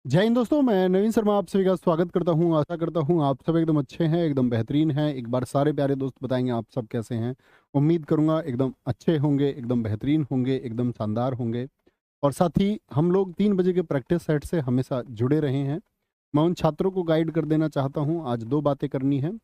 जय हिंद दोस्तों, मैं नवीन शर्मा आप सभी का स्वागत करता हूं। आशा करता हूं आप सब एकदम अच्छे हैं, एकदम बेहतरीन हैं। एक बार सारे प्यारे दोस्त बताएंगे आप सब कैसे हैं। उम्मीद करूंगा एकदम अच्छे होंगे, एकदम बेहतरीन होंगे, एकदम शानदार होंगे। और साथ ही हम लोग 3 बजे के प्रैक्टिस सेट से हमेशा जुड़े रहे हैं। मैं उन छात्रों को गाइड कर देना चाहता हूं। आज 2 बातें करनी है।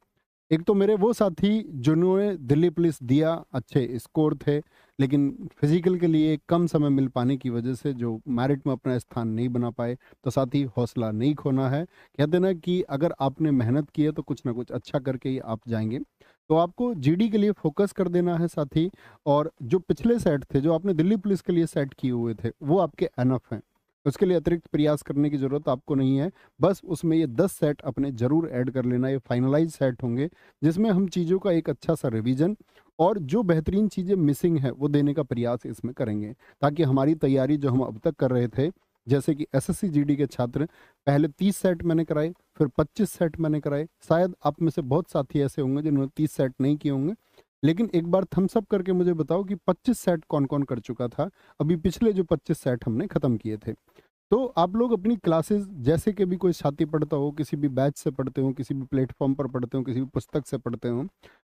एक तो मेरे वो साथी जिन्होंने दिल्ली पुलिस दिया, अच्छे स्कोर थे, लेकिन फिजिकल के लिए कम समय मिल पाने की वजह से जो मेरिट में अपना स्थान नहीं बना पाए। तो साथी हौसला नहीं खोना है। कहते ना कि अगर आपने मेहनत की है तो कुछ ना कुछ अच्छा करके ही आप जाएंगे। तो आपको जीडी के लिए फोकस कर देना है साथी। और जो पिछले सेट थे जो आपने दिल्ली पुलिस के लिए सेट किए हुए थे वो आपके एनफ हैं। उसके लिए अतिरिक्त प्रयास करने की ज़रूरत आपको नहीं है। बस उसमें ये 10 सेट अपने ज़रूर ऐड कर लेना। ये फाइनलाइज सेट होंगे जिसमें हम चीज़ों का एक अच्छा सा रिवीजन और जो बेहतरीन चीज़ें मिसिंग है वो देने का प्रयास इसमें करेंगे, ताकि हमारी तैयारी जो हम अब तक कर रहे थे, जैसे कि एसएससी जीडी के छात्र, पहले 30 सेट मैंने कराए, फिर 25 सेट मैंने कराए। शायद आप में से बहुत साथी ऐसे होंगे जिन्होंने 30 सेट नहीं किए होंगे। लेकिन एक बार थम्स अप करके मुझे बताओ कि 25 सेट कौन कौन कर चुका था अभी पिछले जो 25 सेट हमने ख़त्म किए थे। तो आप लोग अपनी क्लासेस, जैसे कि भी कोई साथी पढ़ता हो, किसी भी बैच से पढ़ते हो, किसी भी प्लेटफॉर्म पर पढ़ते हो, किसी भी पुस्तक से पढ़ते हो,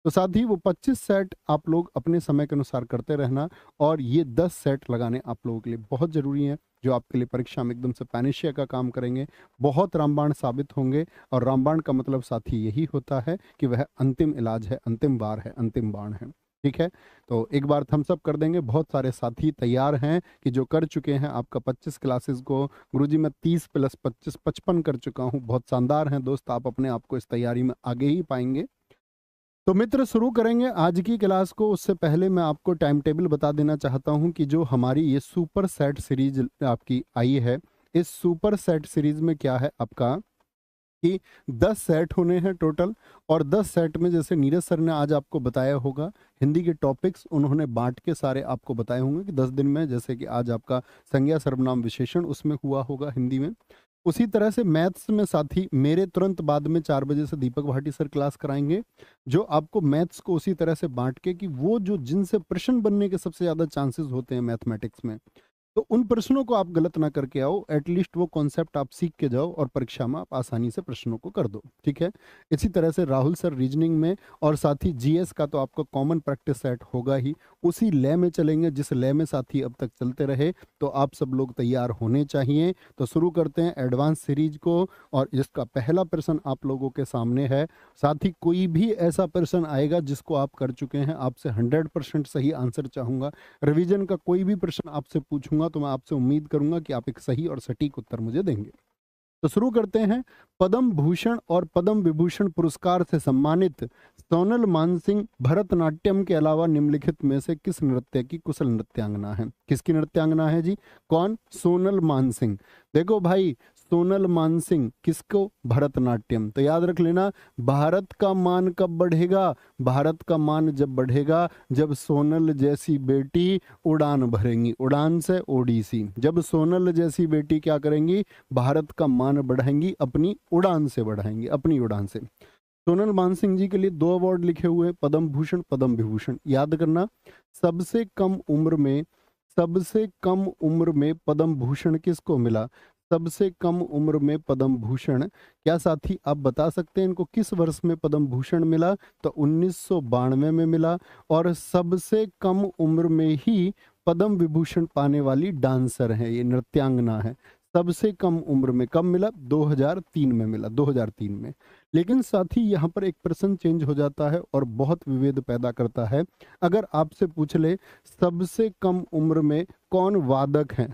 तो साथ ही वो 25 सेट आप लोग अपने समय के अनुसार करते रहना। और ये 10 सेट लगाने आप लोगों के लिए बहुत ज़रूरी हैं, जो आपके लिए परीक्षा में एकदम से पैनेशिया का काम करेंगे, बहुत रामबाण साबित होंगे। और रामबाण का मतलब साथी यही होता है कि वह अंतिम इलाज है, अंतिम वार है, अंतिम बाण है। ठीक है, तो एक बार थम्स अप कर देंगे। बहुत सारे साथी तैयार हैं कि जो कर चुके हैं आपका 25 क्लासेस को। गुरुजी मैं 30 + 25 55 कर चुका हूँ। बहुत शानदार हैं दोस्त, आप अपने आप को इस तैयारी में आगे ही पाएंगे। तो मित्र शुरू करेंगे आज की क्लास को। उससे पहले मैं आपको टाइम टेबल बता देना चाहता हूँ कि जो हमारी ये सुपर सेट सीरीज आपकी आई है, इस सुपर सेट सीरीज में क्या है आपका कि 10 सेट होने हैं टोटल। और 10 सेट में, जैसे नीरज सर ने आज आपको बताया होगा, हिंदी के टॉपिक्स उन्होंने बांट के सारे आपको बताए होंगे कि 10 दिन में, जैसे कि आज आपका संज्ञा सर्वनाम विशेषण उसमें हुआ होगा हिंदी में। उसी तरह से मैथ्स में साथी मेरे तुरंत बाद में 4 बजे से दीपक भाटी सर क्लास कराएंगे, जो आपको मैथ्स को उसी तरह से बांट के कि वो जो जिनसे प्रश्न बनने के सबसे ज़्यादा चांसेस होते हैं मैथमेटिक्स में, तो उन प्रश्नों को आप गलत ना करके आओ। एटलीस्ट वो कॉन्सेप्ट आप सीख के जाओ और परीक्षा में आप आसानी से प्रश्नों को कर दो। ठीक है, इसी तरह से राहुल सर रीजनिंग में, और साथ ही जीएस का तो आपका कॉमन प्रैक्टिस सेट होगा ही। उसी लय में चलेंगे जिस लय में साथी अब तक चलते रहे। तो आप सब लोग तैयार होने चाहिए। तो शुरू करते हैं एडवांस सीरीज को। और इसका पहला प्रश्न आप लोगों के सामने है। साथ ही कोई भी ऐसा प्रश्न आएगा जिसको आप कर चुके हैं, आपसे 100% सही आंसर चाहूँगा। रिवीजन का कोई भी प्रश्न आपसे पूछूंगा तो मैं आपसे उम्मीद करूंगा कि आप एक सही और सटीक उत्तर मुझे देंगे। तो शुरू करते हैं। पद्म भूषण और पद्म विभूषण पुरस्कार से सम्मानित सोनल मानसिंह भरतनाट्यम के अलावा निम्नलिखित में से किस नृत्य की कुशल नृत्यांगना है? किसकी नृत्यांगना है जी? कौन? सोनल मानसिंह। देखो भाई, सोनल मानसिंह किसको? भरतनाट्यम। तो याद रख लेना, भारत का मान कब बढ़ेगा? भारत का मान जब बढ़ेगा जब सोनल जैसी बेटी उड़ान भरेंगी। उड़ान से ओडिसी। जब सोनल जैसी बेटी क्या करेंगी? भारत का मान बढ़ाएंगी, अपनी उड़ान से बढ़ाएंगी, अपनी उड़ान से। सोनल मानसिंह जी के लिए 2 अवार्ड लिखे हुए हैं, पद्म भूषण, पद्म विभूषण। याद करना, सबसे कम उम्र में, सबसे कम उम्र में पद्म भूषण किसको मिला? सबसे कम उम्र में पद्म भूषण, क्या साथी आप बता सकते हैं इनको किस वर्ष में पद्म भूषण मिला? तो 1992 में मिला। और सबसे कम उम्र में ही पद्म विभूषण पाने वाली डांसर है, ये नृत्यांगना है। सबसे कम उम्र में कब मिला? 2003 में मिला, 2003 में। लेकिन साथ ही यहाँ पर एक प्रश्न चेंज हो जाता है और बहुत विभेद पैदा करता है। अगर आपसे पूछ ले सबसे कम उम्र में कौन वादक हैं,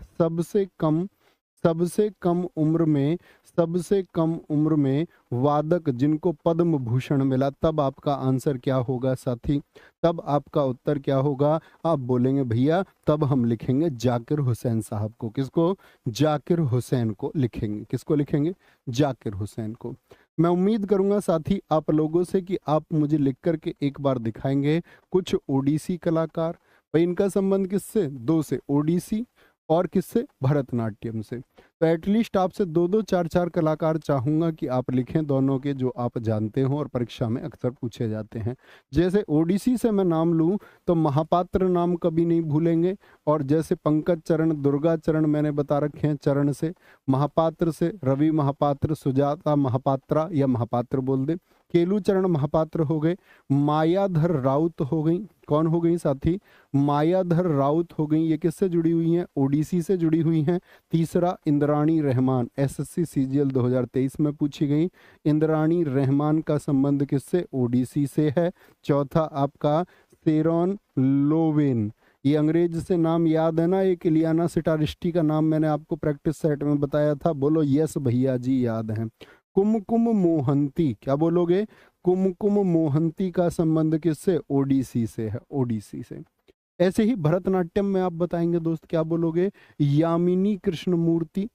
सबसे कम उम्र में, सबसे कम उम्र में वादक जिनको पद्म भूषण मिला, तब आपका आंसर क्या होगा साथी? तब आपका उत्तर क्या होगा? आप बोलेंगे भैया तब हम लिखेंगे जाकिर हुसैन साहब को। किसको? जाकिर हुसैन को लिखेंगे। किसको लिखेंगे? जाकिर हुसैन को। मैं उम्मीद करूंगा साथी आप लोगों से कि आप मुझे लिख करके एक बार दिखाएंगे कुछ ओडिसी कलाकार। भाई इनका संबंध किससे? 2 से, ओडिसी और किससे? भरतनाट्यम से। तो एटलीस्ट आपसे 2-2 4-4 कलाकार चाहूंगा कि आप लिखें दोनों के, जो आप जानते हो और परीक्षा में अक्सर पूछे जाते हैं। जैसे ओडिसी से मैं नाम लूं तो महापात्र नाम कभी नहीं भूलेंगे, और जैसे पंकज चरण, दुर्गा चरण मैंने बता रखे हैं चरण से। महापात्र से रवि महापात्र, सुजाता महापात्रा या महापात्र बोल दे। केलूचरण महापात्र हो गए। मायाधर राउत हो गई। कौन हो गई साथी? मायाधर राउत हो गई। ये किससे जुड़ी हुई हैं? ओडिसी से जुड़ी हुई हैं। तीसरा इंद्राणी रहमान, एसएससी सीजीएल 2023 में पूछी गई। इंद्राणी रहमान का संबंध किससे? ओडिसी से है। चौथा आपका सेरोन लोवेन, ये अंग्रेज से नाम याद है ना? एक इलियाना सिटारिस्टी का नाम मैंने आपको प्रैक्टिस सेट में बताया था। बोलो यस भैया जी, याद है। कुमकुम मोहंती, क्या बोलोगे? कुमकुम मोहंती का संबंध किससे? ओडिसी से है, ओडिसी से। ऐसे ही भरतनाट्यम में आप बताएंगे दोस्त, क्या बोलोगे? यामिनी कृष्णमूर्ति,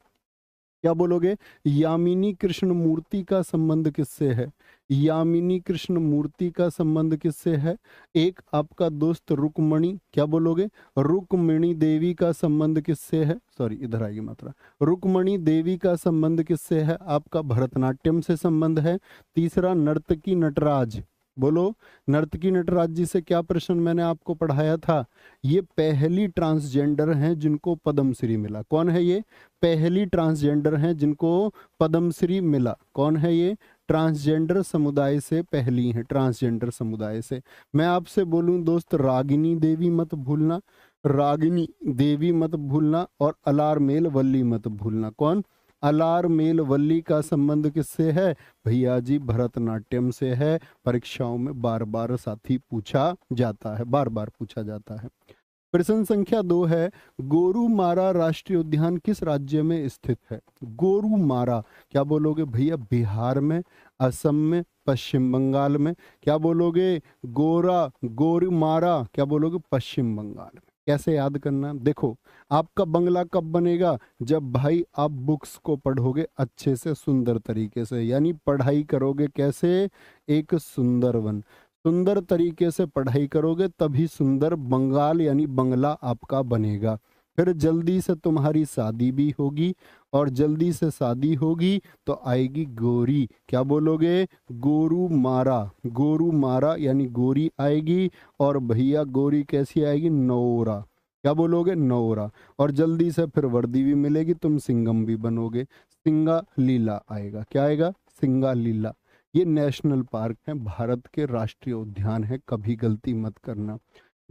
क्या बोलोगे? यामिनी कृष्ण मूर्ति का संबंध किससे है? यामिनी कृष्ण मूर्ति का संबंध किससे है? एक आपका दोस्त रुक्मणी, क्या बोलोगे? रुक्मिणी देवी का संबंध किससे है? सॉरी, इधर आएगी मात्रा। रुक्मणी देवी का संबंध किससे है? आपका भरतनाट्यम से संबंध है। तीसरा नर्तकी नटराज, बोलो नर्तकी नटराज जी से क्या प्रश्न मैंने आपको पढ़ाया था? ये पहली ट्रांसजेंडर हैं जिनको पद्मश्री मिला। कौन है ये? पहली ट्रांसजेंडर हैं जिनको पद्मश्री मिला। कौन है ये? ट्रांसजेंडर समुदाय से पहली हैं, ट्रांसजेंडर समुदाय से। मैं आपसे बोलूं दोस्त, रागिनी देवी मत भूलना, रागिनी देवी मत भूलना, और अलारमेल वल्ली मत भूलना। कौन? अलारमेल वल्ली का संबंध किससे है? भैया जी भरतनाट्यम से है। परीक्षाओं में बार बार साथी पूछा जाता है, बार बार पूछा जाता है। प्रश्न संख्या 2 है, गोरुमारा राष्ट्रीय उद्यान किस राज्य में स्थित है? गोरुमारा, क्या बोलोगे भैया? बिहार में, असम में, पश्चिम बंगाल में। क्या बोलोगे? गोरुमारा, क्या बोलोगे? पश्चिम बंगाल में। कैसे याद करना? देखो, आपका बंगला कब बनेगा? जब भाई आप बुक्स को पढ़ोगे अच्छे से, सुंदर तरीके से, यानी पढ़ाई करोगे कैसे? एक सुंदर वन, सुंदर तरीके से पढ़ाई करोगे तभी सुंदर बंगाल यानी बंगला आपका बनेगा। फिर जल्दी से तुम्हारी शादी भी होगी, और जल्दी से शादी होगी तो आएगी गोरी। क्या बोलोगे? गोरू मारा, गोरू मारा यानी गोरी आएगी। और भैया गोरी कैसी आएगी? नौरा। क्या बोलोगे? नौरा। और जल्दी से फिर वर्दी भी मिलेगी, तुम सिंगम भी बनोगे। सिंगा लीला आएगा। क्या आएगा? सिंगा लीला। ये नेशनल पार्क है, भारत के राष्ट्रीय उद्यान है, कभी गलती मत करना।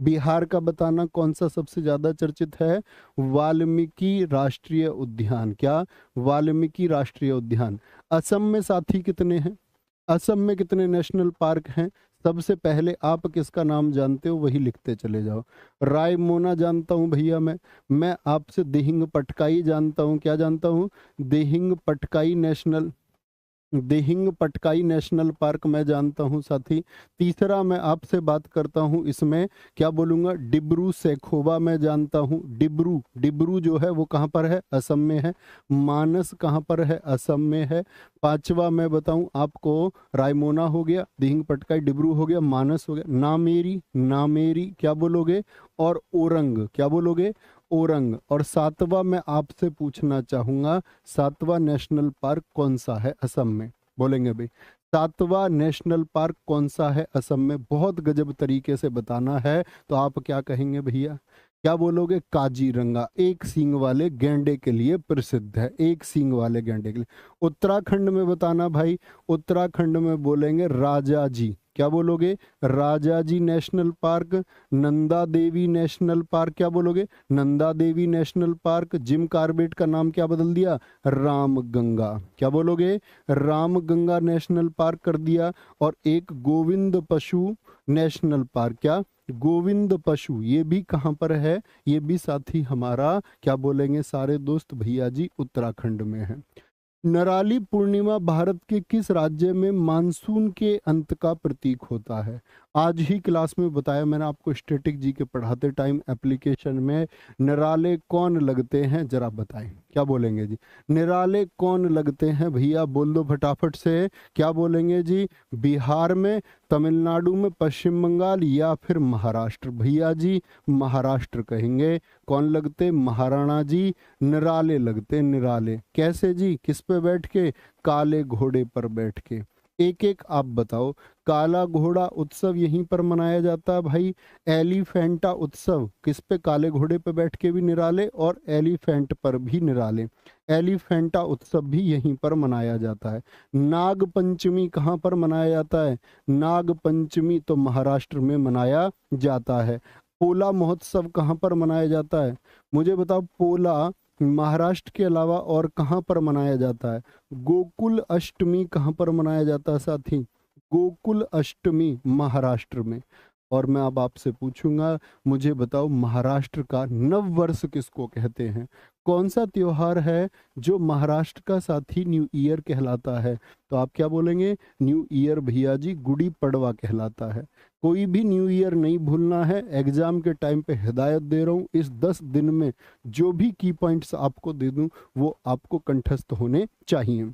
बिहार का बताना कौन सा सबसे ज्यादा चर्चित है? वाल्मीकि राष्ट्रीय उद्यान। क्या? वाल्मीकि राष्ट्रीय उद्यान। असम में साथी कितने हैं? असम में कितने नेशनल पार्क हैं? सबसे पहले आप किसका नाम जानते हो वही लिखते चले जाओ। रायमोना जानता हूं भैया मैं आपसे दिहिंग पटकाई जानता हूं। क्या जानता हूं? Dihing Patkai national, Dihing Patkai national park मैं जानता हूं साथी। तीसरा मैं आपसे बात करता हूं इसमें, क्या बोलूंगा? डिब्रू सैखोवा मैं जानता हूं। डिब्रू, डिब्रू जो है वो कहां पर है? असम में है। मानस कहां पर है? असम में है। पांचवा मैं बताऊं आपको, रायमोना हो गया, दिहिंग पटकाई, डिब्रू हो गया, मानस हो गया, नामेरी, नामेरी क्या बोलोगे? और ओरंग, क्या बोलोगे? ओरंग। और सातवां मैं आपसे पूछना चाहूंगा, सातवां नेशनल पार्क कौन सा है असम में? बोलेंगे भाई, सातवां नेशनल पार्क कौन सा है असम में? बहुत गजब तरीके से बताना है। तो आप क्या कहेंगे भैया? क्या बोलोगे? काजीरंगा, एक सींग वाले गैंडे के लिए प्रसिद्ध है, एक सींग वाले गैंडे के लिए। उत्तराखंड में बताना भाई, उत्तराखंड में बोलेंगे राजा जी। क्या बोलोगे? राजा जी national park. Nanda Devi national park, क्या बोलोगे? Nanda Devi national park. Jim Corbett का नाम क्या बदल दिया? राम गंगा। क्या बोलोगे? राम गंगा नेशनल पार्क कर दिया। और एक गोविंद पशु नेशनल पार्क। क्या? गोविंद पशु, ये भी कहां पर है? ये भी साथी हमारा, क्या बोलेंगे सारे दोस्त भैया जी, उत्तराखंड में है। नराली पूर्णिमा भारत के किस राज्य में मानसून के अंत का प्रतीक होता है? आज ही क्लास में बताया मैंने आपको स्टैटिक जी के पढ़ाते टाइम एप्लीकेशन में निराले कौन लगते हैं, जरा बताएं क्या बोलेंगे जी। निराले कौन लगते हैं भैया, बोल दो फटाफट से, क्या बोलेंगे जी। बिहार में, तमिलनाडु में, पश्चिम बंगाल या फिर महाराष्ट्र। भैया जी महाराष्ट्र कहेंगे। कौन लगते, महाराणा जी निराले लगते, निराले। कैसे जी, किस पे बैठ के, काले घोड़े पर बैठ के। एक एक आप बताओ। काला घोड़ा उत्सव यहीं पर मनाया जाता है भाई। एलिफेंटा उत्सव किस पे, काले घोड़े पे बैठ के भी निराले और एलिफेंट पर भी निराले। एलिफेंटा उत्सव भी यहीं पर मनाया जाता है। नाग पंचमी कहाँ पर मनाया जाता है, नाग पंचमी तो महाराष्ट्र में मनाया जाता है। पोला महोत्सव कहाँ पर मनाया जाता है, मुझे बताओ। पोला महाराष्ट्र के अलावा और कहाँ पर मनाया जाता है। गोकुल अष्टमी कहाँ पर मनाया जाता है साथी, गोकुल अष्टमी महाराष्ट्र में। और मैं अब आपसे पूछूंगा, मुझे बताओ महाराष्ट्र का नव वर्ष किसको कहते हैं, कौन सा त्योहार है जो महाराष्ट्र का साथी न्यू ईयर कहलाता है। तो आप क्या बोलेंगे, न्यू ईयर भैया जी गुड़ी पड़वा कहलाता है। कोई भी न्यू ईयर नहीं भूलना है, एग्जाम के टाइम पे हिदायत दे रहा हूँ। इस 10 दिन में जो भी की पॉइंट्स आपको दे दूं वो आपको कंठस्थ होने चाहिए।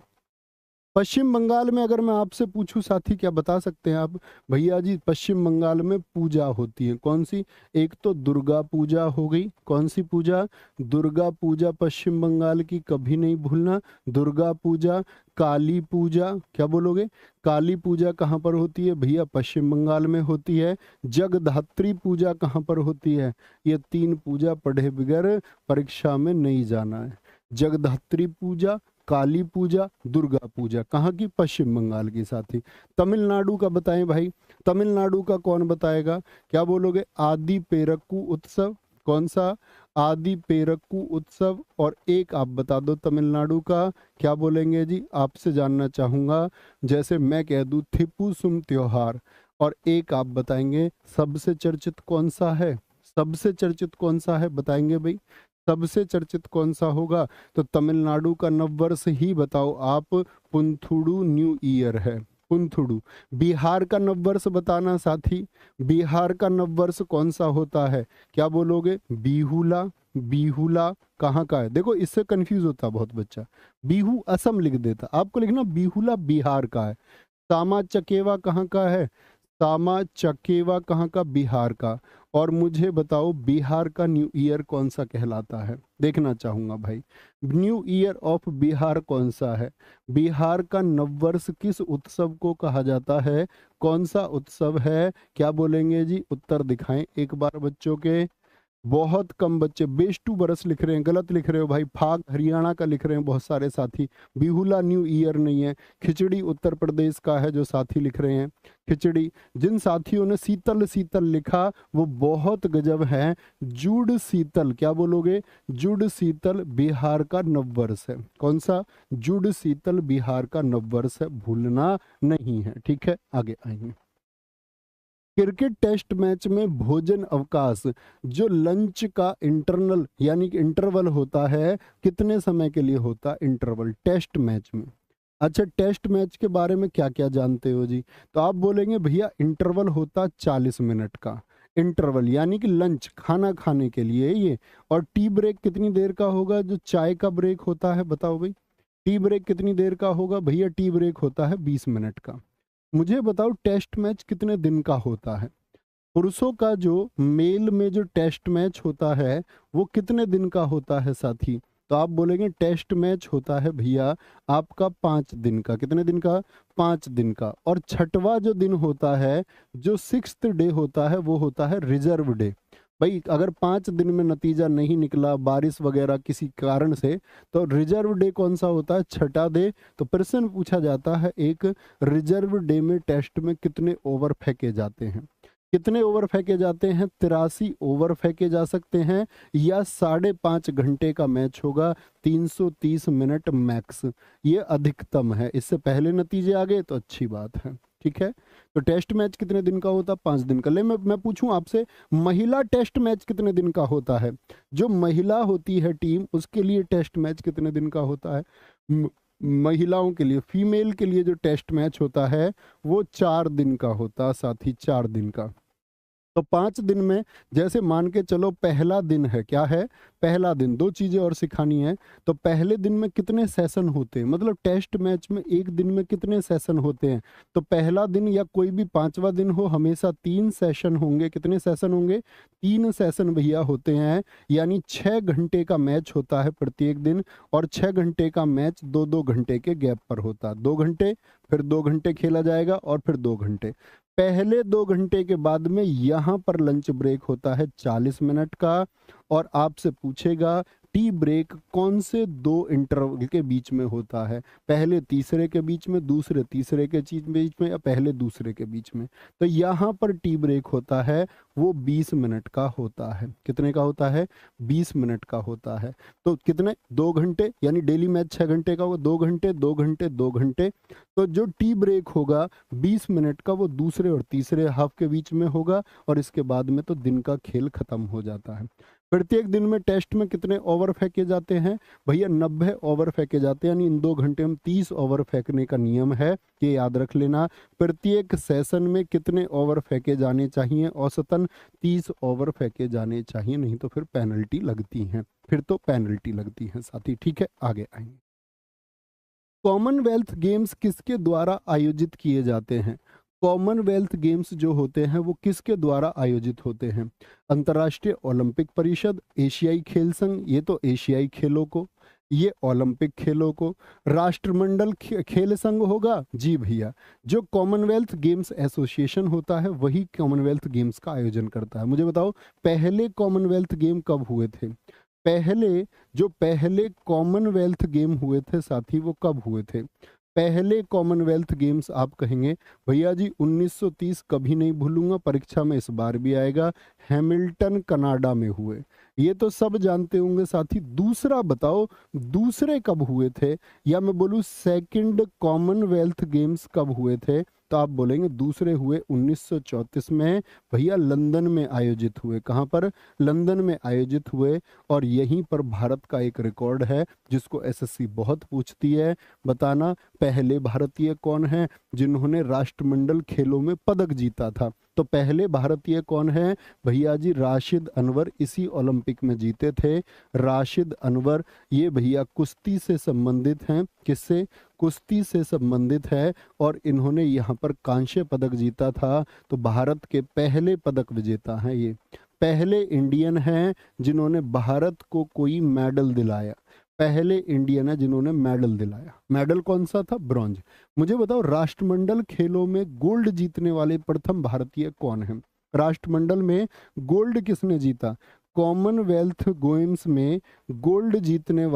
पश्चिम बंगाल में अगर मैं आपसे पूछूं साथी, क्या बता सकते हैं आप। भैया जी पश्चिम बंगाल में पूजा होती है, कौन सी, एक तो दुर्गा पूजा हो गई। कौन सी पूजा, दुर्गा पूजा पश्चिम बंगाल की, कभी नहीं भूलना। दुर्गा पूजा, काली पूजा, क्या बोलोगे, काली पूजा कहाँ पर होती है भैया, पश्चिम बंगाल में होती है। जगधात्री पूजा कहाँ पर होती है, ये 3 पूजा पढ़े बगैर परीक्षा में नहीं जाना है। जगधात्री पूजा, काली पूजा, दुर्गा पूजा, कहाँ की, पश्चिम बंगाल की साथी। तमिलनाडु का बताएं भाई, तमिलनाडु का कौन बताएगा, क्या बोलोगे, आदि पेरक्कू उत्सव। कौन सा, आदि पेरक्कू उत्सव। और एक आप बता दो तमिलनाडु का, क्या बोलेंगे जी, आपसे जानना चाहूंगा। जैसे मैं कह दूं थिपुसुम त्योहार। और एक आप बताएंगे सबसे चर्चित कौन सा है, सबसे चर्चित कौन सा है बताएंगे भाई, सबसे चर्चित कौन सा होगा। तो तमिलनाडु का नववर्ष ही बताओ आप, पुंथुडू न्यू ईयर है, पुंथुडू। बिहार का नववर्ष बताना साथी, बिहार का नववर्ष कौन सा होता है, क्या बोलोगे, बिहुला। बिहुला कहाँ का है, देखो इससे कंफ्यूज होता बहुत बच्चा, बिहू असम लिख देता, आपको लिखना बिहुला बिहार का है। सामा चकेवा कहाँ का है, सामा चकेवा कहाँ का, बिहार का। और मुझे बताओ बिहार का न्यू ईयर कौन सा कहलाता है, देखना चाहूंगा भाई। न्यू ईयर ऑफ बिहार कौन सा है, बिहार का नववर्ष किस उत्सव को कहा जाता है, कौन सा उत्सव है, क्या बोलेंगे जी, उत्तर दिखाएं एक बार बच्चों के। बहुत कम बच्चे बेस्टू बरस लिख रहे हैं, गलत लिख रहे हो भाई। फाग हरियाणा का लिख रहे हैं बहुत सारे साथी, बिहुला न्यू ईयर नहीं है। खिचड़ी उत्तर प्रदेश का है जो साथी लिख रहे हैं, खिचड़ी। जिन साथियों ने शीतल शीतल लिखा वो बहुत गजब है। जुड़ शीतल, क्या बोलोगे, जुड़ शीतल बिहार का नववर्ष है। कौन सा, जुड़ शीतल बिहार का नववर्ष है, भूलना नहीं है, ठीक है। आगे आएंगे। क्रिकेट टेस्ट मैच में भोजन अवकाश, जो लंच का इंटरनल यानी कि इंटरवल होता है, कितने समय के लिए होता है इंटरवल टेस्ट मैच में। अच्छा, टेस्ट मैच के बारे में क्या क्या जानते हो जी, तो आप बोलेंगे भैया इंटरवल होता 40 मिनट का, इंटरवल यानी कि लंच खाना खाने के लिए ये। और टी ब्रेक कितनी देर का होगा, जो चाय का ब्रेक होता है, बताओ भाई टी ब्रेक कितनी देर का होगा भैया, टी ब्रेक होता है 20 मिनट का। मुझे बताओ टेस्ट मैच कितने दिन का होता है, पुरुषों का जो मेल में जो टेस्ट मैच होता है वो कितने दिन का होता है साथी। तो आप बोलेंगे टेस्ट मैच होता है भैया आपका 5 दिन का, कितने दिन का, 5 दिन का। और छठवां जो दिन होता है, जो 6th डे होता है, वो होता है रिजर्व डे। भाई अगर 5 दिन में नतीजा नहीं निकला, बारिश वगैरह किसी कारण से, तो रिजर्व डे कौन सा होता है, छठा डे। तो प्रश्न पूछा जाता है एक, रिजर्व डे में टेस्ट में कितने ओवर फेंके जाते हैं, कितने ओवर फेंके जाते हैं, 83 ओवर फेंके जा सकते हैं, या 5.5 घंटे का मैच होगा, 330 मिनट मैक्स, ये अधिकतम है। इससे पहले नतीजे आ गए तो अच्छी बात है, ठीक है। तो टेस्ट मैच कितने दिन का होता है, 5 दिन का। ले मैं पूछूं आपसे, महिला टेस्ट मैच कितने दिन का होता है, जो महिला होती है टीम उसके लिए टेस्ट मैच कितने दिन का होता है। महिलाओं के लिए, फीमेल के लिए जो टेस्ट मैच होता है वो 4 दिन का होता है साथी, 4 दिन का। तो 5 दिन में जैसे मान के चलो पहला दिन है, क्या है पहला दिन, दो चीजें और सिखानी है। तो पहले दिन में कितने सेशन होते हैं, मतलब टेस्ट मैच में एक दिन में कितने सेशन होते हैं। तो पहला दिन या कोई भी 5वां दिन हो, हमेशा 3 सेशन होंगे। कितने सेशन होंगे, 3 सेशन भैया होते हैं। यानी 6 घंटे का मैच होता है प्रत्येक दिन, और 6 घंटे का मैच 2-2 घंटे के गैप पर होता है। 2 घंटे, फिर 2 घंटे खेला जाएगा, और फिर 2 घंटे। पहले 2 घंटे के बाद में यहाँ पर लंच ब्रेक होता है 40 मिनट का, और आपसे पूछेगा टी ब्रेक कौन से 2 इंटरवल के बीच में होता है, पहले तीसरे के बीच में, दूसरे तीसरे के बीच में, या पहले दूसरे के बीच में। तो यहाँ पर टी ब्रेक होता है वो 20 मिनट का होता है। कितने का होता है, 20 मिनट का होता है। तो कितने, 2 घंटे, यानी डेली मैच 6 घंटे का होगा, 2 घंटे 2 घंटे 2 घंटे। तो जो टी ब्रेक होगा 20 मिनट का, वो दूसरे और तीसरे हाफ के बीच में होगा, और इसके बाद में तो दिन का खेल खत्म हो जाता है। प्रत्येक दिन में टेस्ट में कितने ओवर फेंके जाते हैं भैया, 90 ओवर फेंके जाते हैं। यानी इन 2 घंटे में 30 ओवर फेंकने का नियम है, ये याद रख लेना। प्रत्येक सेशन में कितने ओवर फेंके जाने चाहिए, औसतन 30 ओवर फेंके जाने चाहिए, नहीं तो फिर पेनल्टी लगती है, फिर तो पेनल्टी लगती है साथी। ठीक है, आगे आएंगे। कॉमनवेल्थ गेम्स किसके द्वारा आयोजित किए जाते हैं। कॉमनवेल्थ गेम्स जो होते हैं वो किसके द्वारा आयोजित होते हैं। अंतर्राष्ट्रीय ओलंपिक परिषद, एशियाई खेल संघ, ये तो एशियाई खेलों को, ये ओलंपिक खेलों को। राष्ट्रमंडल खेल संघ होगा, जी भैया। जो कॉमनवेल्थ गेम्स एसोसिएशन होता है वही कॉमनवेल्थ गेम्स का आयोजन करता है। मुझे बताओ पहले कॉमनवेल्थ गेम कब हुए थे। पहले कॉमनवेल्थ गेम हुए थे साथी, वो कब हुए थे। पहले कॉमनवेल्थ गेम्स आप कहेंगे भैया जी 1930, कभी नहीं भूलूंगा, परीक्षा में इस बार भी आएगा, हैमिल्टन कनाडा में हुए। ये तो सब जानते होंगे साथी। दूसरा बताओ, दूसरे कब हुए थे, या मैं बोलूं सेकंड कॉमनवेल्थ गेम्स कब हुए थे। तो आप बोलेंगे दूसरे हुए 1934 में, भैया लंदन में आयोजित हुए। कहाँ पर, लंदन में आयोजित हुए। और यहीं पर भारत का एक रिकॉर्ड है जिसको एसएससी बहुत पूछती है। बताना पहले भारतीय कौन है जिन्होंने राष्ट्रमंडल खेलों में पदक जीता था। तो पहले भारतीय कौन है भैया जी, राशिद अनवर, इसी ओलंपिक में जीते थे राशिद अनवर। ये भैया कुश्ती से संबंधित हैं, किससे, कुश्ती से संबंधित है, और इन्होंने यहाँ पर कांस्य पदक जीता था। तो भारत के पहले पदक विजेता हैं ये, पहले इंडियन हैं जिन्होंने भारत को कोई मेडल दिलाया। पहले इंडियन है जिन्होंने मेडल दिलाया। मेडल कौन सा था, ब्रॉन्ज। मुझे बताओ राष्ट्रमंडल खेलों में गोल्ड जीतने वाले प्रथम भारतीय कौन है। राष्ट्रमंडल में गोल्ड किसने जीता, कॉमनवेल्थ गेम्स में गोल्ड जीतने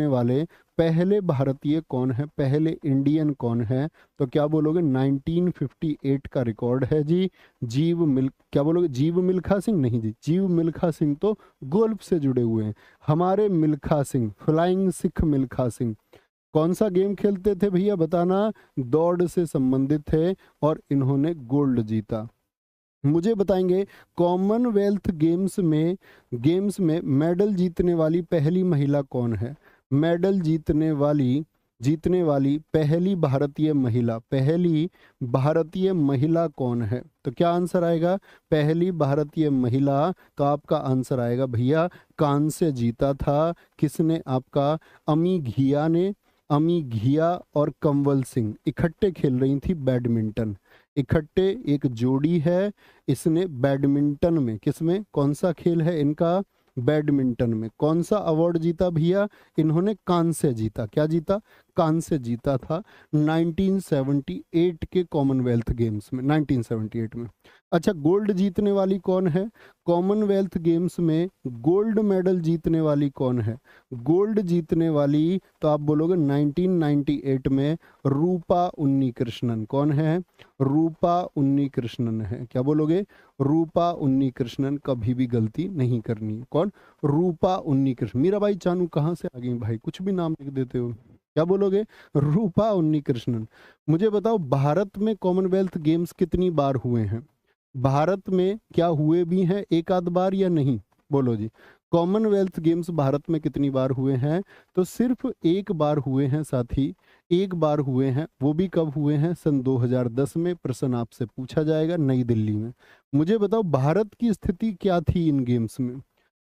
वाले पहले भारतीय कौन है, पहले इंडियन कौन है। तो क्या बोलोगे, 1958 का रिकॉर्ड है जी। क्या बोलोगे, जीव मिल्खा सिंह, नहीं जी, जीव मिल्खा सिंह तो गोल्फ से जुड़े हुए हैं। हमारे मिल्खा सिंह, फ्लाइंग सिख मिल्खा सिंह, कौन सा गेम खेलते थे भैया, बताना, दौड़ से संबंधित थे, और इन्होंने गोल्ड जीता। मुझे बताएंगे कॉमनवेल्थ गेम्स में मेडल जीतने वाली पहली महिला कौन है। मेडल जीतने वाली पहली भारतीय महिला कौन है। तो क्या आंसर आएगा, पहली भारतीय महिला। तो आपका आंसर आएगा भैया, कांस्य जीता था किसने, आपका अमी घिया और कंवल सिंह इकट्ठे खेल रही थी बैडमिंटन। इकट्ठे एक जोड़ी है, इसने बैडमिंटन में, किसमें, कौन सा खेल है इनका, बैडमिंटन में। कौन सा अवार्ड जीता भैया, इन्होंने कांस्य जीता। क्या जीता, कांस्य जीता था 1978 के कॉमनवेल्थ गेम्स में, 1978 में। अच्छा, गोल्ड जीतने वाली कौन है, कॉमनवेल्थ गेम्स में गोल्ड मेडल जीतने वाली कौन है। गोल्ड जीतने वाली, तो आप बोलोगे 1998 में रूपा उन्नीकृष्णन। कौन है, रूपा उन्नीकृष्णन है। क्या बोलोगे, रूपा उन्नीकृष्णन। कभी भी गलती नहीं करनी। कौन, रूपा उन्नीकृष्णन। मीराबाई चानू कहाँ से आ गई भाई, कुछ भी नाम लिख देते हो। क्या बोलोगे, रूपा उन्नीकृष्णन। मुझे बताओ भारत में कॉमनवेल्थ गेम्स कितनी बार हुए हैं। भारत में क्या हुए भी हैं एक आध बार या नहीं, बोलो जी। कॉमनवेल्थ गेम्स भारत में कितनी बार हुए हैं? तो सिर्फ एक बार हुए हैं साथी, एक बार हुए हैं। वो भी कब हुए हैं? सन 2010 में। प्रश्न आपसे पूछा जाएगा नई दिल्ली में। मुझे बताओ भारत की स्थिति क्या थी इन गेम्स में?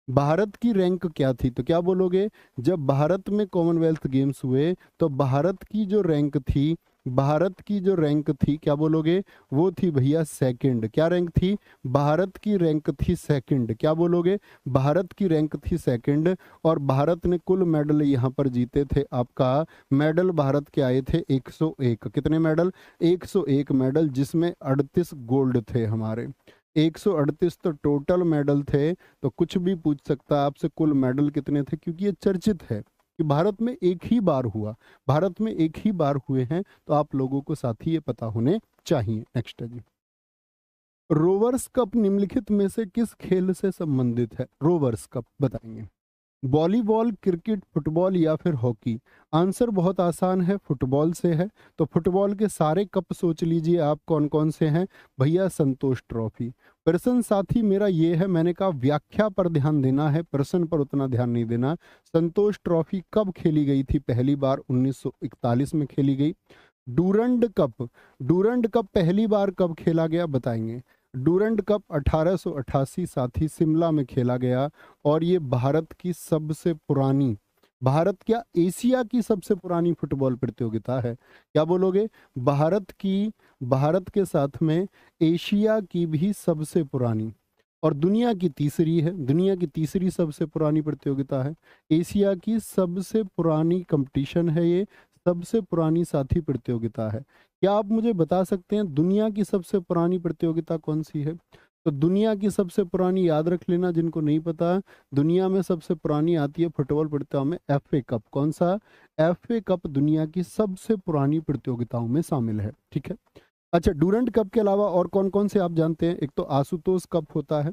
भारत की रैंक क्या थी? तो क्या बोलोगे? जब भारत में कॉमनवेल्थ गेम्स हुए तो भारत की जो रैंक थी, भारत की जो रैंक थी, क्या बोलोगे? वो थी भैया सेकंड। क्या रैंक थी? भारत की रैंक थी सेकंड। क्या बोलोगे? भारत की रैंक थी सेकंड। और भारत ने कुल मेडल यहाँ पर जीते थे, आपका मेडल भारत के आए थे 101। कितने मेडल? 101 मेडल, जिसमें 38 गोल्ड थे हमारे। 138 तो टोटल मेडल थे। तो कुछ भी पूछ सकता है आपसे कुल मेडल कितने थे, क्योंकि ये चर्चित है कि भारत में एक ही बार हुआ, भारत में एक ही बार हुए हैं। तो आप लोगों को साथ ही ये पता होने चाहिए। नेक्स्ट है जी, रोवर्स कप निम्नलिखित में से किस खेल से संबंधित है? रोवर्स कप बताएंगे। वॉलीबॉल, क्रिकेट, फुटबॉल या फिर हॉकी? आंसर बहुत आसान है, फुटबॉल से है। तो फुटबॉल के सारे कप सोच लीजिए आप कौन कौन से हैं भैया। संतोष ट्रॉफी। प्रश्न साथी मेरा ये है, मैंने कहा व्याख्या पर ध्यान देना है, प्रश्न पर उतना ध्यान नहीं देना। संतोष ट्रॉफी कब खेली गई थी? पहली बार 1941 में खेली गई। डूरंड कप, डूरंड कप पहली बार कब खेला गया बताएंगे। डूरंड कप 1888 साथी शिमला में खेला गया। और ये भारत की सबसे पुरानी, भारत क्या एशिया की सबसे पुरानी फुटबॉल प्रतियोगिता है। क्या बोलोगे? भारत की, भारत के साथ में एशिया की भी सबसे पुरानी और दुनिया की तीसरी है, दुनिया की तीसरी सबसे पुरानी प्रतियोगिता है। एशिया की सबसे पुरानी कंपटीशन है ये, सबसे पुरानी साथी प्रतियोगिता है। क्या आप मुझे बता सकते हैं दुनिया की सबसे पुरानी प्रतियोगिता कौन सी है? तो दुनिया की सबसे पुरानी याद रख लेना जिनको नहीं पता, दुनिया में सबसे पुरानी आती है फुटबॉल प्रतियोगिता में एफए कप। कौन सा? एफए कप दुनिया की सबसे पुरानी प्रतियोगिताओं में शामिल है। ठीक है। अच्छा, डूरंड कप के अलावा और कौन कौन से आप जानते हैं? एक तो आशुतोष कप होता है,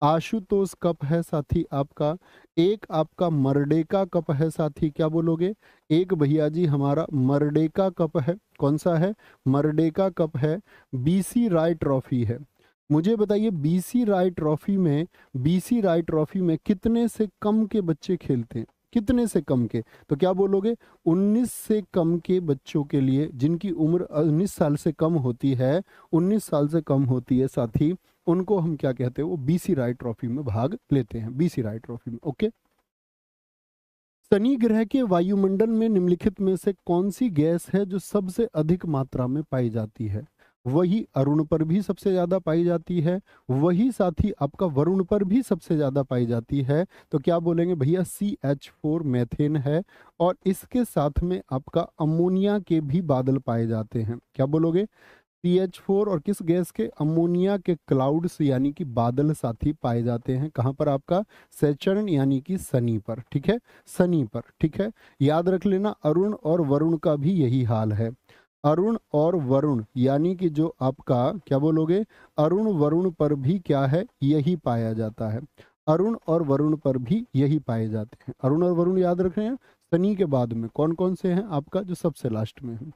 आशुतोष कप है साथी आपका। एक आपका मर्डेका कप है साथी। क्या बोलोगे? एक भैया जी हमारा मर्डेका कप है। कौन सा है? मर्डेका कप है। बीसी राय ट्रॉफी है। मुझे बताइए बीसी राय ट्रॉफी में, बीसी राय ट्रॉफी में कितने से कम के बच्चे खेलते हैं? कितने से कम के? तो क्या बोलोगे? 19 से कम के बच्चों के लिए, जिनकी उम्र 19 साल से कम होती है, 19 साल से कम होती है साथी, उनको हम क्या कहते हैं? वो बीसी राय ट्रॉफी में भाग लेते हैं, बीसी राय ट्रॉफी में। ओके। शनि ग्रह के वायुमंडल में निम्नलिखित में से कौन सी गैस है जो सबसे अधिक मात्रा में पाई जाती है? वही अरुण पर भी सबसे ज्यादा पाई जाती है, वही साथी आपका वरुण पर भी सबसे ज्यादा पाई जाती है। तो क्या बोलेंगे भैया? CH4 मैथेन है। और इसके साथ में आपका अमोनिया के भी बादल पाए जाते हैं। क्या बोलोगे? CH4 और किस गैस के? अमोनिया के क्लाउड्स यानी कि बादल साथी पाए जाते हैं। कहाँ पर? आपका सैटर्न यानी कि शनि पर। ठीक है, शनि पर। ठीक है, याद रख लेना अरुण और वरुण का भी यही हाल है। अरुण और वरुण यानी कि जो आपका, क्या बोलोगे? अरुण वरुण पर भी क्या है? यही पाया जाता है। अरुण और वरुण पर भी यही पाए जाते हैं। अरुण और वरुण याद रख रहे हैं। शनि के बाद में कौन कौन से हैं आपका? जो सबसे लास्ट में है।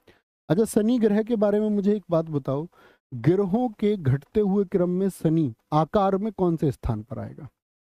अच्छा, शनि ग्रह के बारे में मुझे एक बात बताओ, ग्रहों के घटते हुए क्रम में शनि आकार में कौन से स्थान पर आएगा?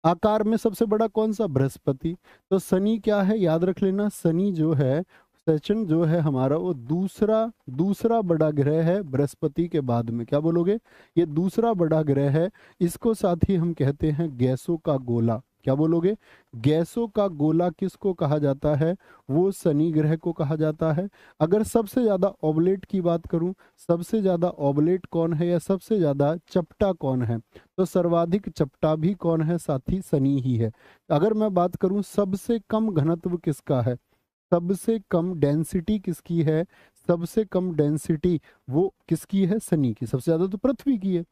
आकार में सबसे बड़ा कौन सा? बृहस्पति। तो शनि क्या है? याद रख लेना, शनि जो है, सेचन जो है हमारा, वो दूसरा दूसरा बड़ा ग्रह है बृहस्पति के बाद में। क्या बोलोगे? ये दूसरा बड़ा ग्रह है। इसको साथ ही हम कहते हैं गैसों का गोला। क्या बोलोगे? गैसों का गोला किसको कहा जाता है? वो शनि ग्रह को कहा जाता है। अगर सबसे ज्यादा ऑबलेट की बात करूं, सबसे ज्यादा ऑबलेट कौन है या सबसे ज्यादा चपटा कौन है? तो सर्वाधिक चपटा भी कौन है साथी? शनि ही है। अगर मैं बात करूं सबसे कम घनत्व किसका है, सबसे कम डेंसिटी किसकी है, सबसे कम डेंसिटी वो किसकी है? शनि की। सबसे ज्यादा तो पृथ्वी की है।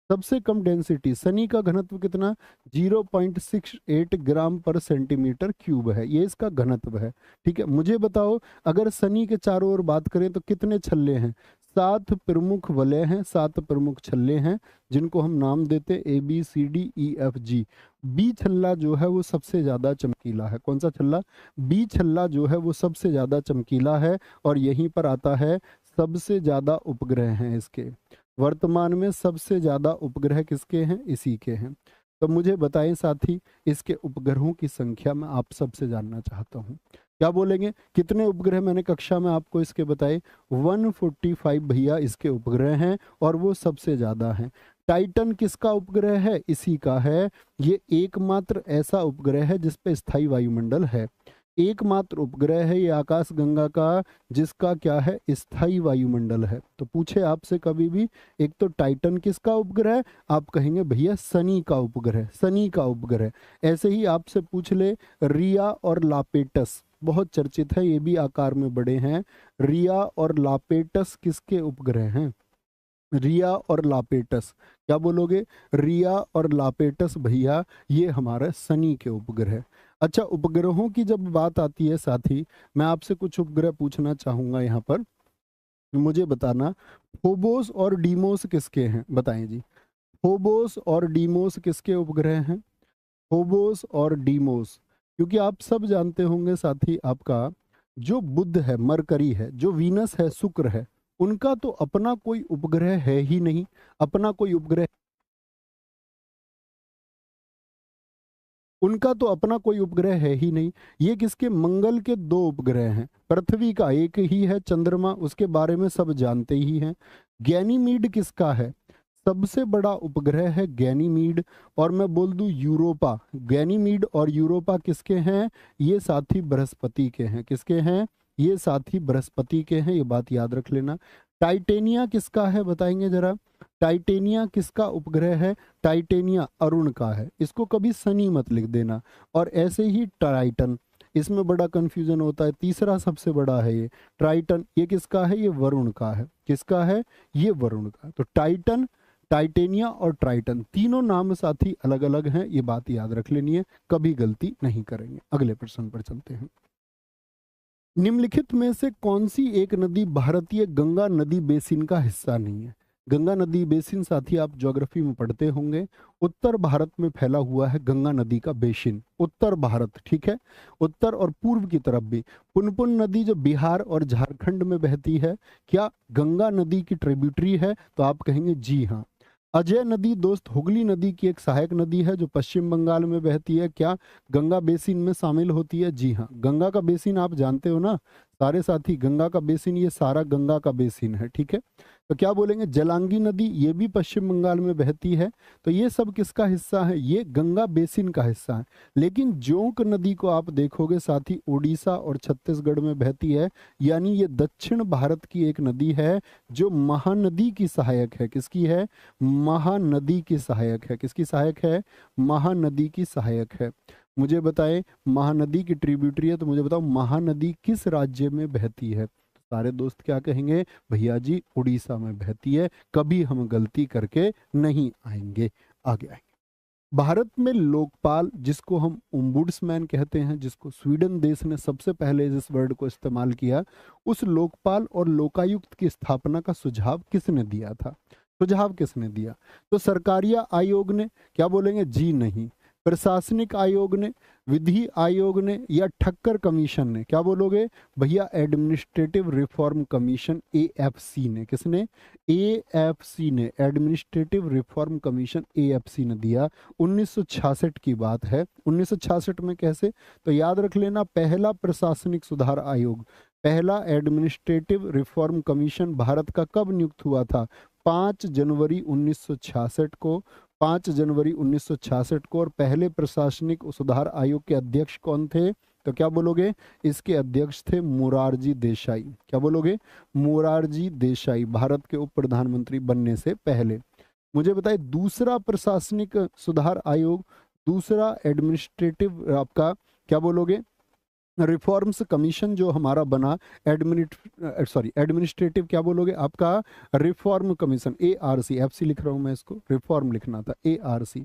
सबसे कम डेंसिटी शनि का घनत्व कितना? 0.68 ग्राम पर सेंटीमीटर क्यूब है, ये इसका घनत्व है। ठीक है, मुझे बताओ अगर शनि के चारों ओर बात करें तो कितने छल्ले हैं? 7 प्रमुख वलय हैं, 7 प्रमुख छल्ले हैं, जिनको हम नाम देते हैं ABCDEFG। बी छल्ला जो है वो सबसे ज्यादा चमकीला है। कौन सा छल्ला? बी छल्ला जो है वो सबसे ज्यादा चमकीला है। और यहीं पर आता है सबसे ज्यादा उपग्रह हैं इसके। वर्तमान में सबसे ज्यादा उपग्रह किसके हैं? इसी के हैं। तो मुझे बताएं साथी, इसके उपग्रहों की संख्या मैं आप सबसे जानना चाहता हूँ। क्या बोलेंगे, कितने उपग्रह मैंने कक्षा में आपको इसके बताए? 145 भैया इसके उपग्रह हैं और वो सबसे ज्यादा हैं। टाइटन किसका उपग्रह है? इसी का है। ये एकमात्र ऐसा उपग्रह है जिसपे स्थायी वायुमंडल है। एकमात्र उपग्रह है ये आकाशगंगा का जिसका क्या है? स्थायी वायुमंडल है। तो पूछे आपसे कभी भी, एक तो टाइटन किसका उपग्रह, आप कहेंगे भैया शनि का उपग्रह, शनि का उपग्रह। ऐसे ही आपसे पूछ ले रिया और लापेटस, बहुत चर्चित है, ये भी आकार में बड़े हैं। रिया और लापेटस किसके उपग्रह हैं? रिया और लापेटस, क्या बोलोगे? रिया और लापेटस भैया ये हमारा शनि के उपग्रह। अच्छा, उपग्रहों की जब बात आती है साथी, मैं आपसे कुछ उपग्रह पूछना चाहूंगा यहाँ पर, मुझे बताना फोबोस और डीमोस किसके हैं? बताएं जी। फोबोस और डीमोस किसके उपग्रह हैं? फोबोस और डीमोस, क्योंकि आप सब जानते होंगे साथी, आपका जो बुध है, मरकरी है, जो वीनस है, शुक्र है, उनका तो अपना कोई उपग्रह है ही नहीं। अपना कोई उपग्रह, उनका तो अपना कोई उपग्रह है ही नहीं। ये किसके? मंगल के दो उपग्रह हैं। पृथ्वी का एक ही है, चंद्रमा, उसके बारे में सब जानते ही हैं। गैनीमीड किसका है? सबसे बड़ा उपग्रह है गैनीमीड। और मैं बोल दूं यूरोपा, गैनीमीड और यूरोपा किसके हैं? ये साथी बृहस्पति के हैं। किसके हैं? ये साथी बृहस्पति के हैं, ये बात याद रख लेना। टाइटेनिया किसका है? बताएंगे जरा। टाइटेनिया किसका उपग्रह है? टाइटेनिया अरुण का है, इसको कभी शनि मत लिख देना। और ऐसे ही टाइटन, इसमें बड़ा कंफ्यूजन होता है, तीसरा सबसे बड़ा है ये ट्राइटन, ये किसका है? ये वरुण का है। किसका है? ये वरुण का। तो टाइटन, टाइटेनिया और ट्राइटन, तीनों नाम साथी अलग अलग हैं, ये बात याद रख लेनी है, कभी गलती नहीं करेंगे। अगले प्रश्न पर चलते हैं। निम्नलिखित में से कौन सी एक नदी भारतीय गंगा नदी बेसिन का हिस्सा नहीं है? गंगा नदी बेसिन साथी आप ज्योग्राफी में पढ़ते होंगे, उत्तर भारत में फैला हुआ है गंगा नदी का बेसिन, उत्तर भारत, ठीक है, उत्तर और पूर्व की तरफ भी। पुनपुन नदी जो बिहार और झारखंड में बहती है, क्या गंगा नदी की ट्रिब्यूटरी है? तो आप कहेंगे जी हाँ। अजय नदी दोस्त हुगली नदी की एक सहायक नदी है जो पश्चिम बंगाल में बहती है, क्या गंगा बेसिन में शामिल होती है? जी हाँ। गंगा का बेसिन आप जानते हो ना सारे साथी, गंगा का बेसिन ये सारा गंगा का बेसिन है, ठीक है। तो क्या बोलेंगे? जलांगी नदी, ये भी पश्चिम बंगाल में बहती है। तो ये सब किसका हिस्सा है? ये गंगा बेसिन का हिस्सा है। लेकिन जोंक नदी को आप देखोगे साथी, उड़ीसा और छत्तीसगढ़ में बहती है, यानी ये दक्षिण भारत की एक नदी है जो महानदी की सहायक है। किसकी है? महानदी की सहायक है। किसकी सहायक है? महानदी की सहायक है। मुझे बताएं, महानदी की ट्रिब्यूटरी है, तो मुझे बताओ महानदी किस राज्य में बहती है? सारे दोस्त क्या कहेंगे? भैया जी उड़ीसा में बहती है। कभी हम गलती करके नहीं आएंगे, आगे आएंगे। भारत में लोकपाल, जिसको हम ओम्बुड्समैन कहते हैं, जिसको स्वीडन देश ने सबसे पहले इस वर्ड को इस्तेमाल किया, उस लोकपाल और लोकायुक्त की स्थापना का सुझाव किसने दिया था? सुझाव किसने दिया? तो सरकारिया आयोग ने, क्या बोलेंगे? जी नहीं। प्रशासनिक आयोग ने, विधि आयोग ने, या ठक्कर कमीशन ने? क्या बोलोगे भैया? एडमिनिस्ट्रेटिव रिफॉर्म कमीशन, एएफसी ने। किसने? एएफसी ने, एडमिनिस्ट्रेटिव रिफॉर्म कमीशन, एएफसी ने दिया। 1966 की बात है। 1966 में कैसे? तो याद रख लेना, पहला प्रशासनिक सुधार आयोग, पहला एडमिनिस्ट्रेटिव रिफॉर्म कमीशन भारत का कब नियुक्त हुआ था? 5 जनवरी 1966 को, 5 जनवरी 1966 को। और पहले प्रशासनिक सुधार आयोग के अध्यक्ष कौन थे? तो क्या बोलोगे? इसके अध्यक्ष थे मोरारजी देसाई। क्या बोलोगे? मोरारजी देसाई, भारत के उप प्रधानमंत्री बनने से पहले। मुझे बताइए दूसरा प्रशासनिक सुधार आयोग, दूसरा एडमिनिस्ट्रेटिव आपका, क्या बोलोगे? रिफॉर्म्स कमीशन जो हमारा बना, एडमिनिस्ट्रेटिव, क्या बोलोगे आपका? रिफॉर्म कमीशन, एआरसी, एफसी लिख रहा हूं मैं, इसको रिफॉर्म लिखना था, एआरसी।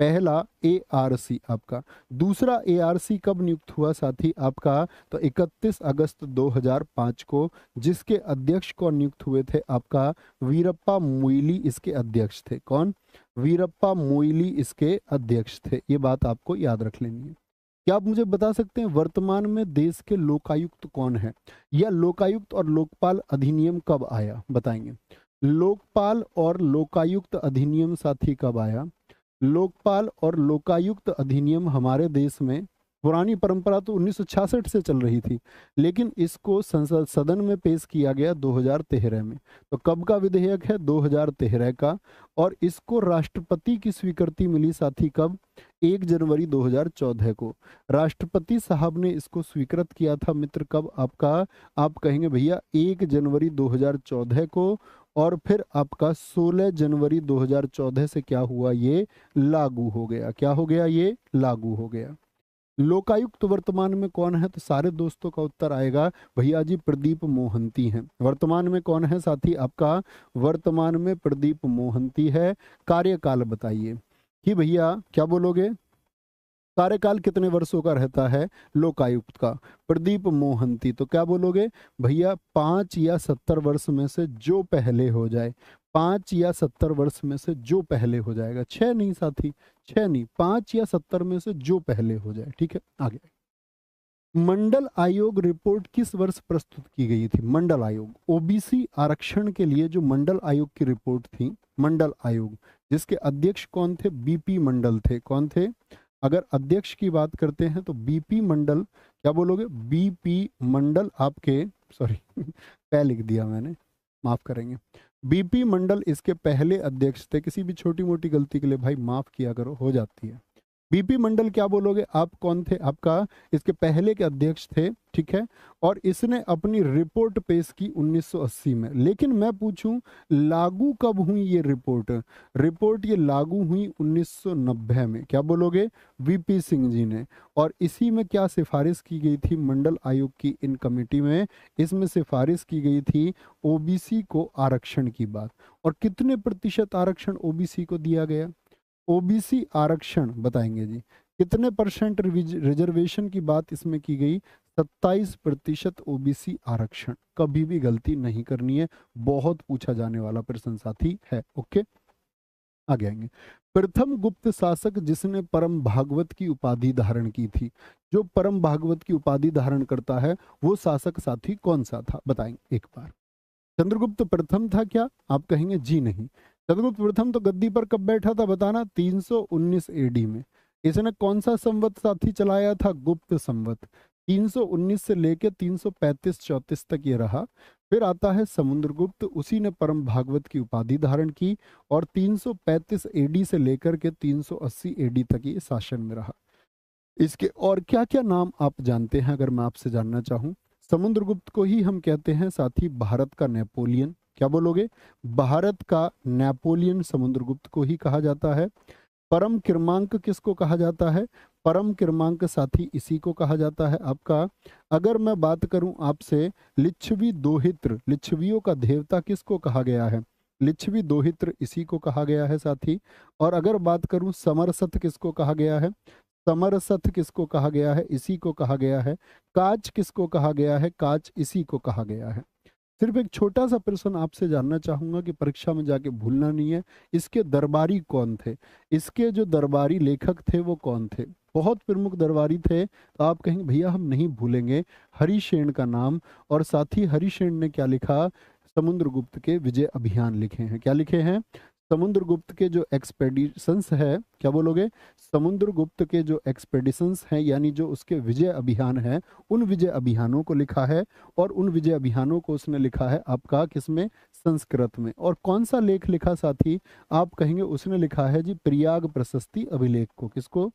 पहला एआरसी आपका। दूसरा एआरसी कब नियुक्त हुआ साथी आपका? तो 31 अगस्त 2005 को, जिसके अध्यक्ष कौन नियुक्त हुए थे आपका? वीरप्पा मोइली इसके अध्यक्ष थे। कौन? वीरप्पा मोइली इसके अध्यक्ष थे। ये बात आपको याद रख लेनी है। क्या आप मुझे बता सकते हैं वर्तमान में देश के लोकायुक्त कौन है, या लोकायुक्त और लोकपाल अधिनियम कब आया? बताएंगे। लोकपाल और लोकायुक्त अधिनियम साथी कब आया? लोकपाल और लोकायुक्त अधिनियम हमारे देश में, पुरानी परंपरा तो 1966 से चल रही थी, लेकिन इसको संसद सदन में पेश किया गया 2013 में। तो कब का विधेयक है? 2013 का। और इसको राष्ट्रपति की स्वीकृति मिली साथी कब? 1 जनवरी 2014 को राष्ट्रपति साहब ने इसको स्वीकृत किया था मित्र। कब आपका? आप कहेंगे भैया 1 जनवरी 2014 को। और फिर आपका 16 जनवरी 2014 से क्या हुआ? ये लागू हो गया। क्या हो गया? ये लागू हो गया। लोकायुक्त वर्तमान में कौन है? तो सारे दोस्तों का उत्तर आएगा भैया जी प्रदीप मोहंती हैं। वर्तमान में कौन है साथी? आपका वर्तमान में प्रदीप मोहंती है। कार्यकाल बताइए कि भैया क्या बोलोगे? कार्यकाल कितने वर्षों का रहता है लोकायुक्त का? प्रदीप मोहंती। तो क्या बोलोगे भैया? 5 या 70 वर्ष में से जो पहले हो जाए। 5 या 70 वर्ष में से जो पहले हो जाएगा। 6 नहीं साथी, 6 नहीं, 5 या 70 में से जो पहले हो जाए। ठीक है, आगे। मंडल आयोग रिपोर्ट किस वर्ष प्रस्तुत की गई थी? मंडल आयोग, ओबीसी आरक्षण के लिए जो मंडल आयोग की रिपोर्ट थी, मंडल आयोग, जिसके अध्यक्ष कौन थे? बीपी मंडल थे। कौन थे? अगर अध्यक्ष की बात करते हैं तो बीपी मंडल। क्या बोलोगे? बीपी मंडल आपके, सॉरी पह लिख दिया मैंने, माफ करेंगे। बीपी मंडल इसके पहले अध्यक्ष थे। किसी भी छोटी मोटी गलती के लिए भाई माफ किया करो, हो जाती है। बीपी मंडल क्या बोलोगे आप? कौन थे? आपका इसके पहले के अध्यक्ष थे। ठीक है, और इसने अपनी रिपोर्ट पेश की 1980 में। लेकिन मैं पूछूं लागू कब हुई ये रिपोर्ट? रिपोर्ट ये लागू हुई 1990 में। क्या बोलोगे? वीपी सिंह जी ने। और इसी में क्या सिफारिश की गई थी मंडल आयोग की इन कमेटी में? इसमें सिफारिश की गई थी ओबीसी को आरक्षण की बात। और कितने प्रतिशत आरक्षण ओबीसी को दिया गया? ओबीसी आरक्षण बताएंगे जी, कितने परसेंट रिजर्वेशन की बात इसमें की गई? 27% ओबीसी आरक्षण। कभी भी गलती नहीं करनी है, बहुत पूछा जाने वाला प्रश्न साथी है। ओके, आगे आएंगे। प्रथम गुप्त शासक जिसने परम भागवत की उपाधि धारण की थी। जो परम भागवत की उपाधि धारण करता है वो शासक साथी कौन सा था? बताएंगे एक बार। चंद्रगुप्त प्रथम था क्या? आप कहेंगे जी नहीं। चंद्रगुप्त प्रथम तो गद्दी पर कब बैठा था बताना? 319 एडी में। इसने कौन सा संवत साथी चलाया था? गुप्त संवत। 319 से लेकर 335-34 तक ये रहा। फिर आता है समुद्रगुप्त, उसी ने परम भागवत की उपाधि धारण की और 335 एडी से लेकर के 380 एडी तक ये शासन में रहा। इसके और क्या क्या नाम आप जानते हैं अगर मैं आपसे जानना चाहूं? समुद्रगुप्त को ही हम कहते हैं साथी भारत का नेपोलियन। क्या बोलोगे? भारत का नेपोलियन समुद्रगुप्त को ही कहा जाता है। परम क्रमांक किसको कहा जाता है? परम क्रमांक साथी इसी को कहा जाता है आपका। अगर मैं बात करूं आपसे लिच्छवी दोहित्र, लिच्छवियों का देवता किसको कहा गया है? लिच्छवी दोहित्र इसी को कहा गया है साथी। और अगर बात करूं समरसत किसको कहा गया है? समरसत किसको कहा गया है? इसी को कहा गया है। काच किसको कहा गया है? काच इसी को कहा गया है। सिर्फ एक छोटा सा प्रश्न आपसे जानना चाहूंगा कि परीक्षा में जाके भूलना नहीं है, इसके दरबारी कौन थे? इसके जो दरबारी लेखक थे वो कौन थे? बहुत प्रमुख दरबारी थे। तो आप कहेंगे भैया हम नहीं भूलेंगे हरिशेन का नाम। और साथ ही हरिशेन ने क्या लिखा? समुद्रगुप्त के विजय अभियान लिखे हैं। क्या लिखे हैं? समुद्रगुप्त के जो एक्सपेडिशंस है, क्या बोलोगे? समुद्रगुप्त के जो एक्सपेडिशंस हैं यानी जो उसके विजय अभियान हैं, उन विजय अभियानों को लिखा है। और उन विजय अभियानों को उसने लिखा है आपका किसमें? संस्कृत में। और कौन सा लेख लिखा साथी? आप कहेंगे उसने लिखा है जी प्रयाग प्रशस्ति अभिलेख को। किसको?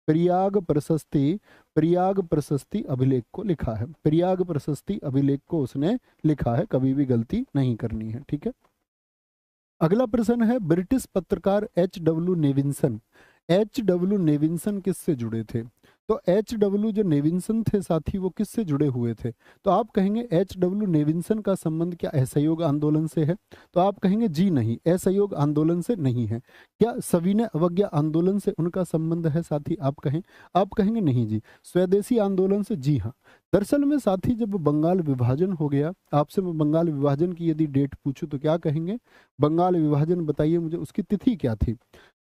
प्रयाग प्रशस्ति, प्रयाग प्रशस्ति अभिलेख को लिखा है। प्रयाग प्रशस्ति अभिलेख को उसने लिखा है, कभी भी गलती नहीं करनी है। ठीक है, अगला प्रश्न है ब्रिटिश पत्रकार H.W. नेविंसन। H.W. नेविंसन किससे जुड़े थे? तो H.W. जो नेविंसन थे साथी वो किससे जुड़े हुए थे? तो आप कहेंगे H.W. नेविंसन का संबंध क्या असहयोग आंदोलन से है? तो आप कहेंगे जी नहीं, असहयोग आंदोलन से नहीं है। क्या सविनय अवज्ञा आंदोलन से उनका संबंध है साथी? आप कहेंगे नहीं जी। स्वदेशी आंदोलन से? जी हाँ। दरअसल में साथी जब बंगाल विभाजन हो गया, आपसे मैं बंगाल विभाजन की यदि डेट पूछूं तो क्या कहेंगे? बंगाल विभाजन बताइए मुझे, उसकी तिथि क्या थी?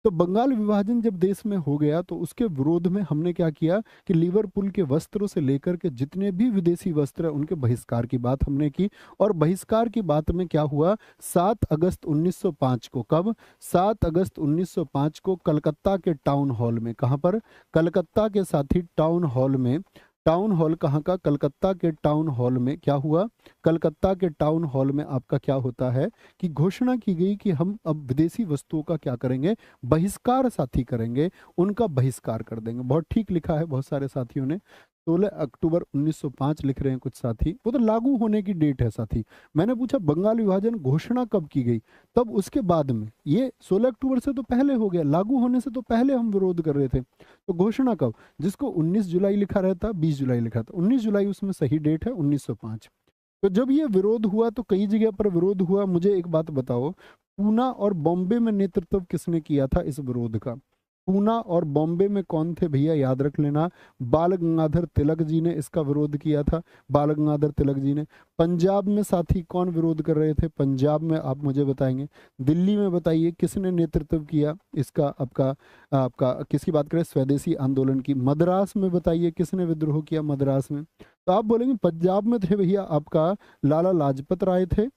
तो बंगाल विभाजन जब देश में हो गया तो उसके विरोध में हमने क्या किया कि लिवरपूल के वस्त्रों से लेकर के जितने भी विदेशी वस्त्र हैं उनके बहिष्कार की बात हमने की। और बहिष्कार की बात में क्या हुआ, 7 अगस्त 1905 को, कब, 7 अगस्त 1905 को कलकत्ता के टाउन हॉल में, कहाँ पर, कलकत्ता के साथी टाउन हॉल में, टाउन हॉल कहाँ का, कलकत्ता के टाउन हॉल में क्या हुआ, कलकत्ता के टाउन हॉल में आपका क्या होता है कि घोषणा की गई कि हम अब विदेशी वस्तुओं का क्या करेंगे, बहिष्कार साथी करेंगे, उनका बहिष्कार कर देंगे। बहुत ठीक लिखा है बहुत सारे साथियों ने, 16 अक्टूबर 1905 लिख रहे हैं कुछ साथी, वो तो लागू होने की डेट है साथी। मैंने पूछा बंगाल विभाजन घोषणा कब की गई, तब उसके बाद में, ये 16 अक्टूबर से तो पहले हो गया, लागू होने से तो पहले हम विरोध कर रहे थे, तो घोषणा कब, जिसको 19 जुलाई लिखा रहता, 20 जुलाई लिखा था, 19 जुलाई उसमें सही डेट है, 1905। तो जब ये विरोध हुआ तो कई जगह पर विरोध हुआ। मुझे एक बात बताओ, पूना और बॉम्बे में नेतृत्व किसने किया था इस विरोध का, पूना और बॉम्बे में कौन थे भैया, याद रख लेना, बाल गंगाधर तिलक जी ने इसका विरोध किया था, बाल गंगाधर तिलक जी ने। पंजाब में साथी कौन विरोध कर रहे थे, पंजाब में आप मुझे बताएंगे। दिल्ली में बताइए किसने नेतृत्व किया इसका, आपका आपका किसकी बात करें, स्वदेशी आंदोलन की। मद्रास में बताइए किसने विद्रोह किया मद्रास में, तो आप बोलेंगे पंजाब में थे भैया आपका लाला लाजपत राय थे,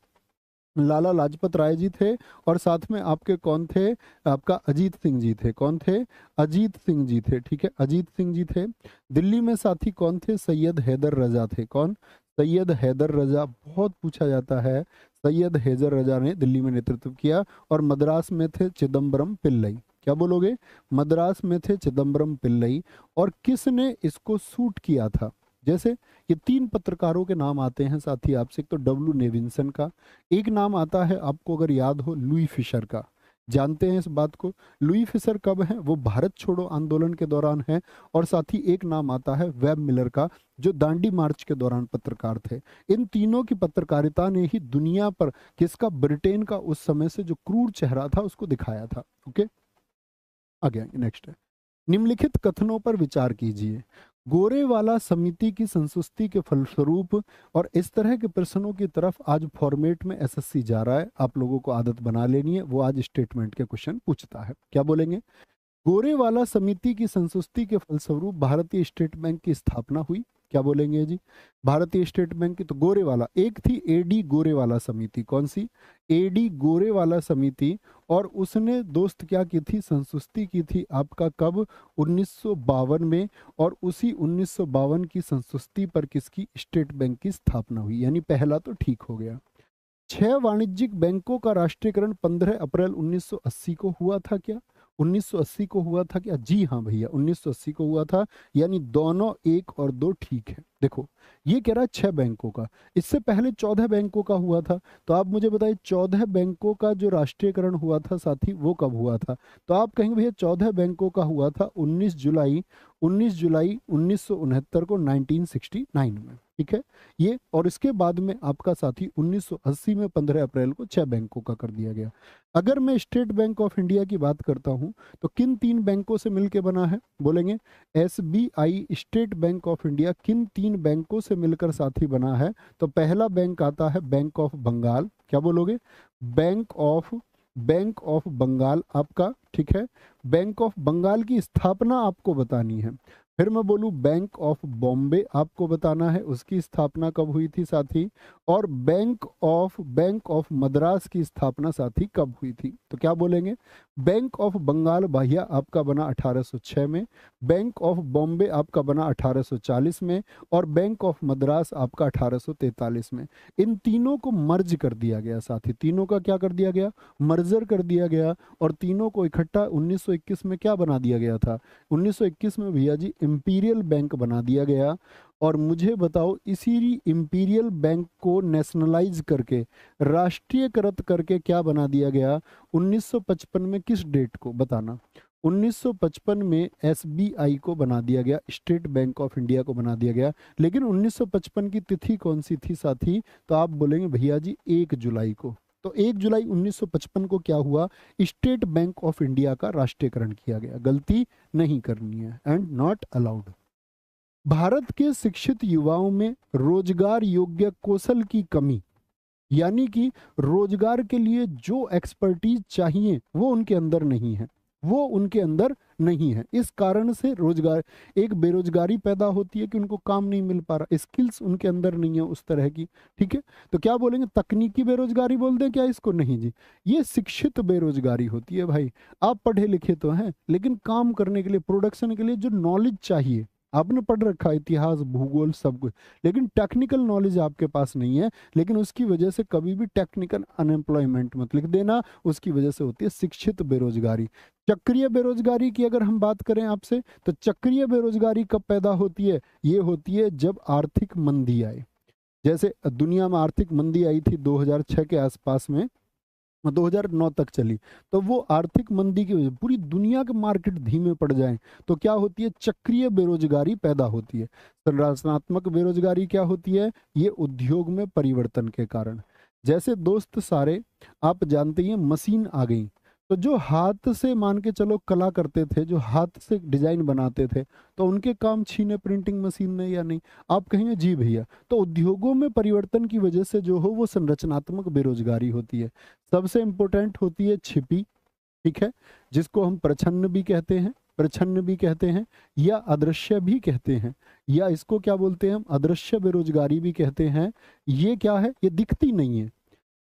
लाला लाजपत राय जी थे, और साथ में आपके कौन थे, आपका अजीत सिंह जी थे, कौन थे, अजीत सिंह जी थे, ठीक है, अजीत सिंह जी थे। दिल्ली में साथी कौन थे, सैयद हैदर रजा थे, कौन, सैयद हैदर रजा, बहुत पूछा जाता है, सैयद हैदर रजा ने दिल्ली में नेतृत्व किया। और मद्रास में थे चिदम्बरम पिल्लई, क्या बोलोगे, मद्रास में थे चिदम्बरम पिल्लई। और किसने इसको शूट किया था, जैसे ये 3 पत्रकारों के नाम आते हैं साथी आपसे, एक तो डब्ल्यू नेविंसन का, एक नाम आता है आपको अगर याद हो लुई फिशर का, जानते हैं इस बात को, लुई फिशर कब है, वो भारत छोड़ो आंदोलन के दौरान है। और साथ ही एक नाम आता है वेब मिलर का, जो दांडी मार्च के दौरान पत्रकार थे। इन तीनों की पत्रकारिता ने ही दुनिया पर किसका, ब्रिटेन का उस समय से जो क्रूर चेहरा था उसको दिखाया था। ओके, आगे नेक्स्ट है, निम्नलिखित कथनों पर विचार कीजिए। गोरेवाला समिति की संस्तुति के फलस्वरूप, और इस तरह के प्रश्नों की तरफ आज फॉर्मेट में एसएससी जा रहा है, आप लोगों को आदत बना लेनी है, वो आज स्टेटमेंट के क्वेश्चन पूछता है। क्या बोलेंगे, गोरेवाला समिति की संस्तुति के फलस्वरूप भारतीय स्टेट बैंक की स्थापना हुई, क्या बोलेंगे जी, भारतीय स्टेट बैंक की, तो गोरेवाला, एक थी एडी गोरेवाला समिति, कौन सी, एडी गोरेवाला समिति, और उसने दोस्त क्या की थी, संस्तुति की थी आपका कब, 1952 में। और उसी 1952 की संस्तुति पर किसकी, स्टेट बैंक की स्थापना हुई, यानी पहला तो ठीक हो गया। 6 वाणिज्यिक बैंकों का राष्ट्रीयकरण 15 अप्रैल 1980 को हुआ था क्या, 1980 को हुआ था क्या, जी हाँ भैया 1980 को हुआ था, यानी दोनों 1 और 2 ठीक है। देखो ये कह रहा है 6 बैंकों का, इससे पहले 14 बैंकों का हुआ था, तो आप मुझे बताइए 14 बैंकों का जो राष्ट्रीयकरण हुआ था साथी वो कब हुआ था, तो आप कहेंगे भैया 14 बैंकों का हुआ था 19 जुलाई 1969 को, 1969 में, ठीक है ये। और इसके बाद में आपका साथी 1980 में 15 अप्रैल को 6 बैंकों का कर दिया गया। अगर मैं स्टेट बैंक ऑफ इंडिया की बात करता हूं तो किन 3 बैंकों से मिलकर बना है, बोलेंगे SBI state bank of India किन 3 बैंकों से मिलकर साथी बना है, तो पहला बैंक आता है बैंक ऑफ बंगाल, क्या बोलोगे, बैंक ऑफ बंगाल आपका, ठीक है। बैंक ऑफ बंगाल की स्थापना आपको बतानी है। फिर मैं बोलूं बैंक ऑफ बॉम्बे आपको बताना है उसकी स्थापना कब हुई थी साथी, और बैंक ऑफ मद्रास की स्थापना साथी कब हुई थी, तो क्या बोलेंगे, बैंक ऑफ बंगाल भैया आपका बना 1806 में, बैंक ऑफ बॉम्बे आपका बना 1840 में, और बैंक ऑफ मद्रास आपका 1843 में। इन तीनों को मर्ज कर दिया गया साथी, तीनों का क्या कर दिया गया, मर्जर कर दिया गया, और तीनों को इकट्ठा 1921 में क्या बना दिया गया था, 1921 में भैया जी इंपीरियल बैंक बना दिया गया। और मुझे बताओ इसी इंपीरियल बैंक को नेशनलाइज करके, राष्ट्रीयकृत करके क्या बना दिया गया 1955 में, किस डेट को बताना, 1955 में एसबीआई को बना दिया गया, स्टेट बैंक ऑफ इंडिया को बना दिया गया। लेकिन 1955 की तिथि कौन सी थी साथी, तो आप बोलेंगे भैया जी 1 जुलाई को। तो 1 जुलाई 1955 को क्या हुआ, स्टेट बैंक ऑफ इंडिया का राष्ट्रीयकरण किया गया। गलती नहीं करनी है, एंड नॉट अलाउड। भारत के शिक्षित युवाओं में रोजगार योग्य कौशल की कमी, यानी कि रोजगार के लिए जो एक्सपर्टीज चाहिए वो उनके अंदर नहीं है, वो उनके अंदर नहीं है। इस कारण से रोजगार, एक बेरोजगारी पैदा होती है कि उनको काम नहीं मिल पा रहा, स्किल्स उनके अंदर नहीं है उस तरह की। ठीक है, तो क्या बोलेंगे, तकनीकी बेरोजगारी बोल दें क्या इसको? नहीं जी, ये शिक्षित बेरोजगारी होती है भाई। आप पढ़े लिखे तो हैं, लेकिन काम करने के लिए, प्रोडक्शन के लिए जो नॉलेज चाहिए, आपने पढ़ रखा है इतिहास भूगोल सब कुछ, लेकिन टेक्निकल नॉलेज आपके पास नहीं है, लेकिन उसकी वजह से कभी भी टेक्निकल अनएम्प्लॉयमेंट मत लिख देना, उसकी वजह से होती है शिक्षित बेरोजगारी। चक्रीय बेरोजगारी की अगर हम बात करें आपसे, तो चक्रीय बेरोजगारी कब पैदा होती है? ये होती है जब आर्थिक मंदी आए। जैसे दुनिया में आर्थिक मंदी आई थी 2006 के आसपास में, 2009 तक चली, तो वो आर्थिक मंदी की वजह पूरी दुनिया के मार्केट धीमे पड़ जाएं, तो क्या होती है, चक्रीय बेरोजगारी पैदा होती है। संरचनात्मक बेरोजगारी क्या होती है? ये उद्योग में परिवर्तन के कारण। जैसे दोस्त सारे, आप जानते हैं मशीन आ गई, तो जो हाथ से मान के चलो कला करते थे, जो हाथ से डिजाइन बनाते थे, तो उनके काम छीने प्रिंटिंग मशीन ने या नहीं? आप कहेंगे जी भैया। तो उद्योगों में परिवर्तन की वजह से जो हो वो संरचनात्मक बेरोजगारी होती है। सबसे इंपॉर्टेंट होती है छिपी, ठीक है, जिसको हम प्रछन्न भी कहते हैं, प्रछन्न भी कहते हैं, या अदृश्य भी कहते हैं, या इसको क्या बोलते हैं हम, अदृश्य बेरोजगारी भी कहते हैं। ये क्या है? ये दिखती नहीं है।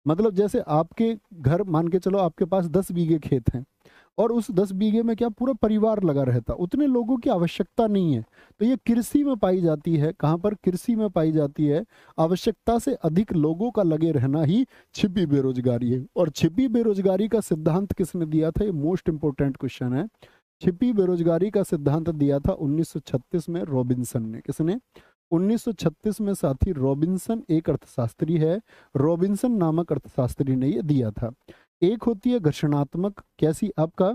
मतलब जैसे आपके घर, मान के चलो आपके पास 10 बीघे खेत हैं, और उस 10 बीघे में क्या पूरा परिवार लगा रहता, उतने लोगों की आवश्यकता नहीं है। तो ये कृषि में पाई जाती है। कहाँ पर? कृषि में पाई जाती है। आवश्यकता से अधिक लोगों का लगे रहना ही छिपी बेरोजगारी है। और छिपी बेरोजगारी का सिद्धांत किसने दिया था? ये मोस्ट इंपोर्टेंट क्वेश्चन है। छिपी बेरोजगारी का सिद्धांत दिया था 1936 में रॉबिन्सन ने। किसने? 1936 में साथी रॉबिन्सन, एक अर्थशास्त्री है, रॉबिन्सन नामक अर्थशास्त्री ने ये दिया था। एक होती है घर्षणात्मक, कैसी आपका,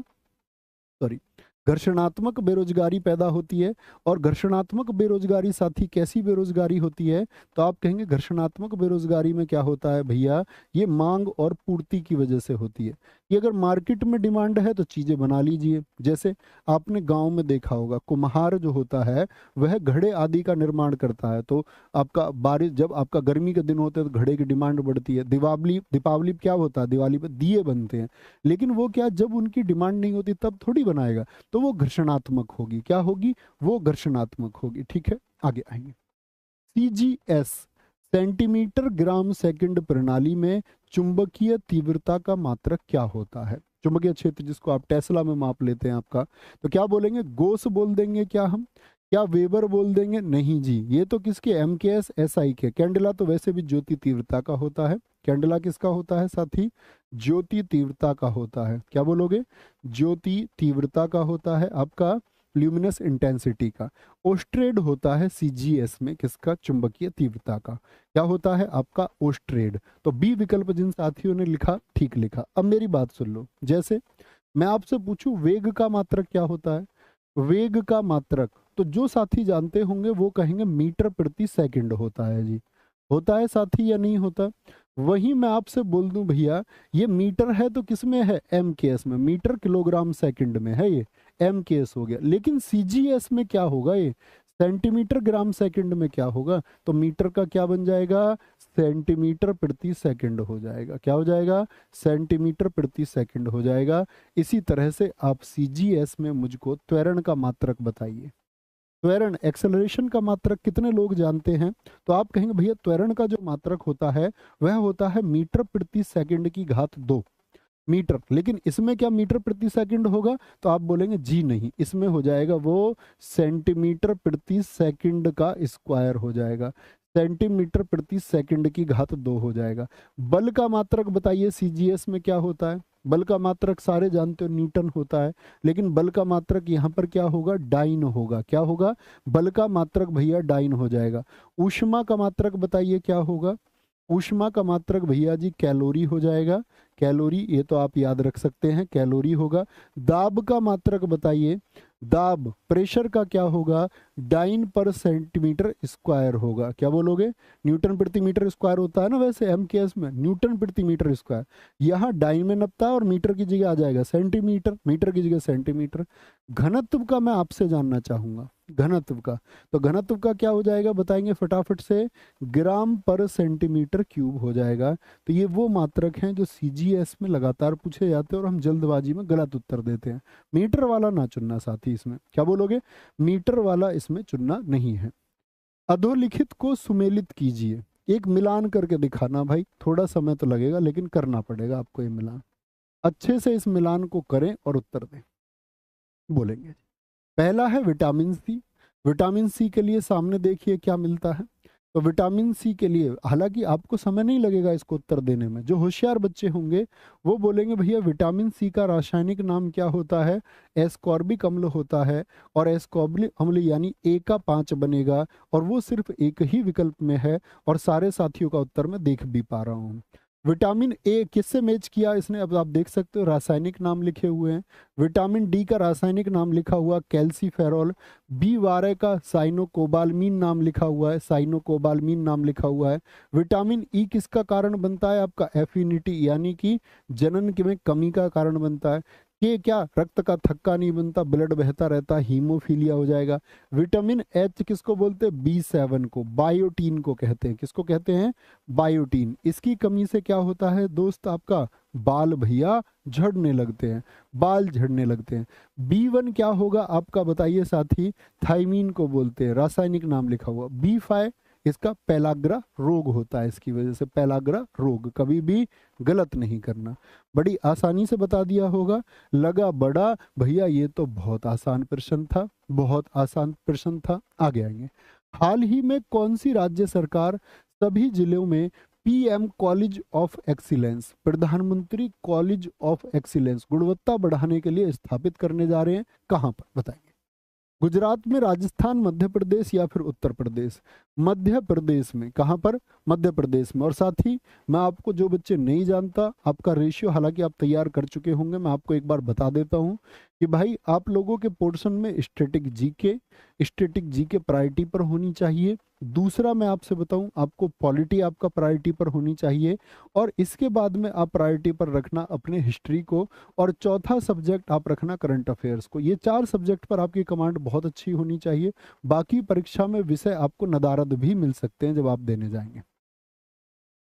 सॉरी, घर्षणात्मक बेरोजगारी पैदा होती है। और घर्षणात्मक बेरोजगारी साथी कैसी बेरोजगारी होती है? तो आप कहेंगे घर्षणात्मक बेरोजगारी में क्या होता है भैया, ये मांग और पूर्ति की वजह से होती है। कि अगर मार्केट में डिमांड है तो चीजें बना लीजिए। जैसे आपने गांव में देखा होगा, कुम्हार जो होता है वह घड़े आदि का निर्माण करता है, तो आपका बारिश, जब आपका गर्मी के दिन होते हैं तो घड़े की डिमांड बढ़ती है। दीपावली, दीपावली क्या होता है, दिवाली पर दिए बनते हैं, लेकिन वो क्या, जब उनकी डिमांड नहीं होती तब थोड़ी बनाएगा, तो वो घर्षणात्मक होगी। क्या होगी? वो घर्षणात्मक होगी। ठीक है, आगे आएंगे। सीजीएस, सेंटीमीटर ग्राम सेकंड प्रणाली में चुंबकीय तीव्रता का मात्रक क्या होता है? चुंबकीय क्षेत्र जिसको आप टेस्ला में माप लेते हैं आपका, तो क्या बोलेंगे? गोस बोल देंगे क्या हम? क्या वेबर बोल देंगे? नहीं जी, ये तो किसके, एमकेएस एसआई के। कैंडेला तो वैसे भी ज्योति तीव्रता का होता है। कैंडेला किसका होता है साथी? ज्योति तीव्रता का होता है। क्या बोलोगे? ज्योति तीव्रता का होता है आपका, ल्यूमिनस इंटेंसिटी का। ओस्ट्रेड होता है सीजीएस में किसका? चुंबकीय तीव्रता का। क्या होता है आपका? ओस्ट्रेड। तो बी विकल्प जिन साथियों ने लिखा, ठीक लिखा। अब मेरी बात सुन लो, जैसे मैं आपसे पूछूं वेग का मात्रक क्या होता है? वेग का मात्रक तो जो साथी जानते होंगे वो कहेंगे मीटर प्रति सेकंड होता है जी। होता है साथी या नहीं होता? वही मैं आपसे बोल दूं भैया, ये मीटर है तो किसमें है? एमकेएस में। मीटर किलोग्राम सेकंड में है, ये एमकेएस हो गया। लेकिन सीजीएस में क्या होगा? ये सेंटीमीटर ग्राम सेकंड में क्या होगा? तो मीटर का क्या बन जाएगा? सेंटीमीटर प्रति सेकंड हो जाएगा। क्या हो जाएगा? सेंटीमीटर प्रति सेकंड हो जाएगा। इसी तरह से आप सीजीएस में मुझको त्वरण का मात्रक बताइए। त्वरण, एक्सेलरेशन का मात्रक कितने लोग जानते हैं? तो आप कहेंगे भैया त्वरण का जो मात्रक होता है वह होता है मीटर प्रति सेकंड की घात 2 मीटर। लेकिन इसमें क्या मीटर प्रति सेकंड होगा? तो आप बोलेंगे जी नहीं, इसमें हो जाएगा वो सेंटीमीटर प्रति सेकंड का स्क्वायर हो जाएगा। सेंटीमीटर प्रति सेकंड की घात 2 हो जाएगा। बल का मात्रक बताइए सीजीएस में क्या होता है? बल का मात्रक सारे जानते हो न्यूटन होता है, लेकिन बल का मात्रक यहाँ पर क्या होगा? डाइन होगा। क्या होगा? बल का मात्रक भैया डाइन हो जाएगा। ऊष्मा का मात्रक बताइए क्या होगा? ऊष्मा का मात्रक भैया जी कैलोरी हो जाएगा। कैलोरी, ये तो आप याद रख सकते हैं, कैलोरी होगा। दाब का मात्रक बताइए। दाब, प्रेशर का क्या होगा? डाइन पर सेंटीमीटर स्क्वायर होगा। क्या बोलोगे? न्यूटन प्रति मीटर स्क्वायर होता है ना वैसे एमकेएस में, न्यूटन प्रति मीटर स्क्वायर। यहाँ डाइन में नपता है और मीटर की जगह आ जाएगा सेंटीमीटर, मीटर की जगह सेंटीमीटर। घनत्व का मैं आपसे जानना चाहूंगा, घनत्व का। तो घनत्व का क्या हो जाएगा बताएंगे फटाफट से, ग्राम पर सेंटीमीटर क्यूब हो जाएगा। तो ये वो मात्रक हैं जो सीजीएस में लगातार पूछे जाते हैं और हम जल्दबाजी में गलत उत्तर देते हैं। मीटर वाला ना चुनना साथी इसमें, क्या बोलोगे? मीटर वाला इसमें चुनना नहीं है। अधोलिखित को सुमेलित कीजिए, एक मिलान करके दिखाना भाई, थोड़ा समय तो लगेगा लेकिन करना पड़ेगा आपको ये मिलान। अच्छे से इस मिलान को करें और उत्तर दें। बोलेंगे पहला है विटामिन सी। विटामिन सी के लिए सामने देखिए क्या मिलता है। तो विटामिन सी के लिए हालांकि आपको समय नहीं लगेगा इसको उत्तर देने में, जो होशियार बच्चे होंगे वो बोलेंगे भैया विटामिन सी का रासायनिक नाम क्या होता है? एस्कॉर्बिक अम्ल होता है, और एस्कॉर्बिक अम्ल यानी ए का 5 बनेगा, और वो सिर्फ एक ही विकल्प में है, और सारे साथियों का उत्तर मैं देख भी पा रहा हूँ। विटामिन ए किससे मैच किया इसने, अब आप देख सकते हो रासायनिक नाम लिखे हुए हैं। विटामिन डी का रासायनिक नाम लिखा हुआ कैल्सीफेरॉल। बी12 का साइनोकोबालमीन नाम लिखा हुआ है, साइनोकोबालमीन नाम लिखा हुआ है। विटामिन ई किसका कारण बनता है? आपका एफिनिटी यानी कि जनन में कमी का कारण बनता है। ये क्या? रक्त का थक्का नहीं बनता, ब्लड बहता रहता, हीमोफीलिया हो जाएगा। विटामिन एच किसको बोलते हैं? बी7 को, बायोटीन को कहते हैं। किसको कहते हैं? बायोटीन। इसकी कमी से क्या होता है दोस्त? आपका बाल भैया झड़ने लगते हैं, बाल झड़ने लगते हैं। बी1 क्या होगा आपका बताइए साथी? थाइमीन को बोलते हैं, रासायनिक नाम लिखा हुआ। बी5 इसका पेलाग्रा रोग होता है, इसकी वजह से पेलाग्रा रोग, कभी भी गलत नहीं करना। बड़ी आसानी से बता दिया होगा, लगा बड़ा भैया ये तो बहुत आसान प्रश्न था, बहुत आसान प्रश्न था। आगे आएंगे। हाल ही में कौन सी राज्य सरकार सभी जिलों में पीएम कॉलेज ऑफ एक्सीलेंस, प्रधानमंत्री कॉलेज ऑफ एक्सीलेंस गुणवत्ता बढ़ाने के लिए स्थापित करने जा रहे हैं? कहां पर बताएंगे? गुजरात में, राजस्थान, मध्य प्रदेश या फिर उत्तर प्रदेश? मध्य प्रदेश में। कहां पर? मध्य प्रदेश में। और साथ ही मैं आपको, जो बच्चे नहीं जानता, आपका रेशियो हालांकि आप तैयार कर चुके होंगे, मैं आपको एक बार बता देता हूं कि भाई आप लोगों के पोर्शन में स्टैटिक जीके प्रायोरिटी पर होनी चाहिए। दूसरा मैं आपसे बताऊं, आपको पॉलिटी आपका प्रायोरिटी पर होनी चाहिए, और इसके बाद में आप प्रायोरिटी पर रखना अपने हिस्ट्री को, और चौथा सब्जेक्ट आप रखना करंट अफेयर्स को। ये 4 सब्जेक्ट पर आपकी कमांड बहुत अच्छी होनी चाहिए। बाकी परीक्षा में विषय आपको नदारद भी मिल सकते हैं जब आप देने जाएंगे।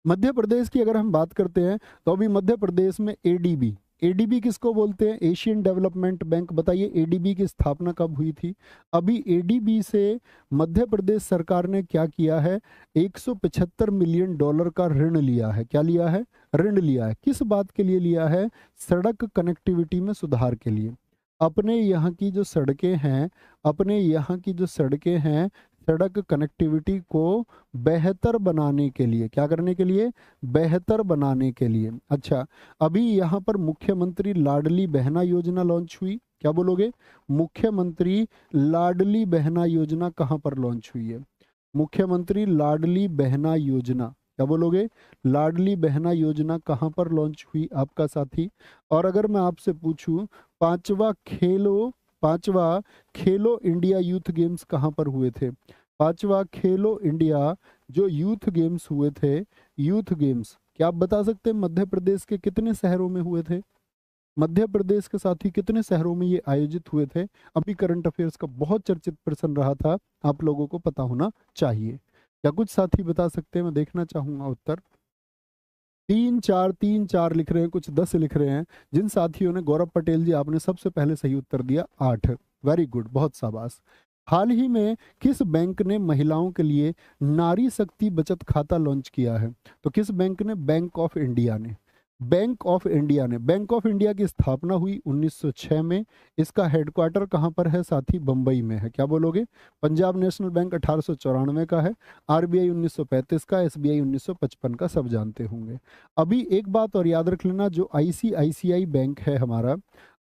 मध्य प्रदेश की अगर हम बात करते हैं तो अभी मध्य प्रदेश में एडीबी, एडीबी किसको बोलते हैं? Asian development bank. बताइए एडीबी की स्थापना कब हुई थी? अभी एडीबी से मध्य प्रदेश सरकार ने क्या किया है? $175 मिलियन का ऋण लिया है। क्या लिया है? ऋण लिया है। किस बात के लिए लिया है? सड़क कनेक्टिविटी में सुधार के लिए। अपने यहाँ की जो सड़कें हैं, अपने यहाँ की जो सड़कें हैं, सड़क कनेक्टिविटी को बेहतर बनाने के लिए। क्या करने के लिए? बेहतर बनाने के लिए। अच्छा, अभी यहाँ पर मुख्यमंत्री लाडली बहना योजना लॉन्च हुई। क्या बोलोगे? मुख्यमंत्री लाडली बहना योजना कहाँ पर लॉन्च हुई है? मुख्यमंत्री लाडली बहना योजना, क्या बोलोगे? लाडली बहना योजना कहाँ पर लॉन्च हुई आपका साथी? और अगर मैं आपसे पूछूं, पांचवा खेलो इंडिया यूथ गेम्स कहाँ पर हुए थे? पांचवा खेलो इंडिया जो यूथ गेम्स हुए थे, यूथ गेम्स, क्या आप बता सकते हैं मध्य प्रदेश के कितने शहरों में हुए थे? मध्य प्रदेश के साथ ही कितने शहरों में ये आयोजित हुए थे? अभी करंट अफेयर्स का बहुत चर्चित प्रश्न रहा था, आप लोगों को पता होना चाहिए। क्या कुछ साथी बता सकते हैं? मैं देखना चाहूंगा उत्तर। 3 4 लिख रहे हैं, कुछ 10 लिख रहे हैं। जिन साथियों ने, गौरव पटेल जी आपने सबसे पहले सही उत्तर दिया 8। वेरी गुड, बहुत शाबाश। हाल ही में किस बैंक ने महिलाओं के लिए नारी शक्ति बचत खाता लॉन्च किया है? तो किस बैंक ने? बैंक ऑफ इंडिया ने। बैंक ऑफ इंडिया ने। बैंक ऑफ इंडिया की स्थापना हुई 1906 में। इसका हेडक्वार्टर कहाँ पर है साथी? बंबई में है। क्या बोलोगे? पंजाब नेशनल बैंक 1894 का है, आरबीआई 1935 का, एसबीआई 1955 का, सब जानते होंगे। अभी एक बात और याद रख लेना, जो आईसीआईसीआई बैंक है हमारा,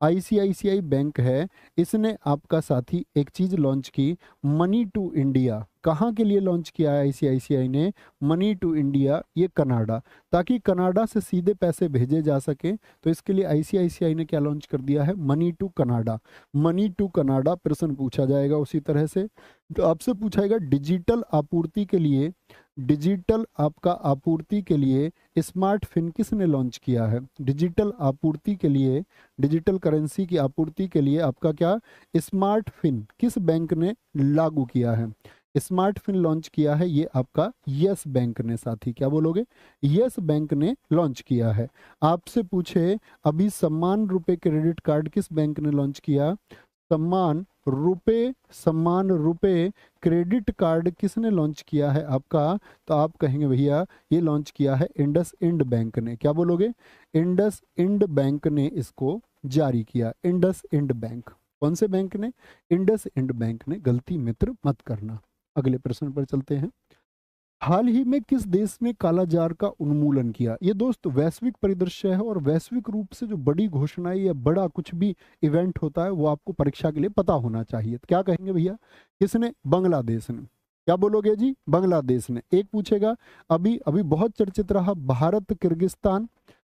आईसीआईसीआई बैंक है, इसने आपका साथी एक चीज लॉन्च की, मनी टू इंडिया। कहाँ के लिए लॉन्च किया है आईसीआईसीआई ने? मनी टू इंडिया, ये कनाडा, ताकि कनाडा से सीधे पैसे भेजे जा सके। तो इसके लिए आईसीआईसीआई ने क्या लॉन्च कर दिया है? Money to Canada. Money to Canada प्रश्न पूछा जाएगा उसी तरह से। तो आपसे पूछाएगा डिजिटल आपूर्ति के लिए, डिजिटल आपका आपूर्ति के लिए स्मार्ट फिन किसने लॉन्च किया है? डिजिटल आपूर्ति के लिए, डिजिटल करेंसी की आपूर्ति के लिए आपका क्या स्मार्ट फिन किस बैंक ने लागू किया है? स्मार्ट फिन लॉन्च किया है ये आपका यस बैंक ने। साथी क्या बोलोगे? यस बैंक ने लॉन्च किया है। आपसे पूछे अभी सम्मान रुपए क्रेडिट कार्ड किस बैंक ने लॉन्च किया? सम्मान रुपए क्रेडिट कार्ड किसने लॉन्च किया है आपका? तो आप कहेंगे भैया ये लॉन्च किया है इंडस इंड बैंक ने। क्या बोलोगे? इंडस इंड बैंक ने इसको जारी किया। इंडस इंड बैंक, कौन से बैंक ने? इंडस इंड बैंक ने। गलती मित्र मत करना। अगले प्रश्न पर चलते हैं। हाल ही में किस देश ने कालाजार का उन्मूलन किया? ये दोस्त वैश्विक परिदृश्य है और वैश्विक रूप से जो बड़ी घोषणाएं या बड़ा कुछ भी इवेंट होता है वो आपको परीक्षा के लिए पता होना चाहिए। तो क्या कहेंगे भैया? किसने? बांग्लादेश ने। क्या बोलोगे जी? बांग्लादेश ने। एक पूछेगा अभी अभी बहुत चर्चित रहा भारत किर्गिस्तान,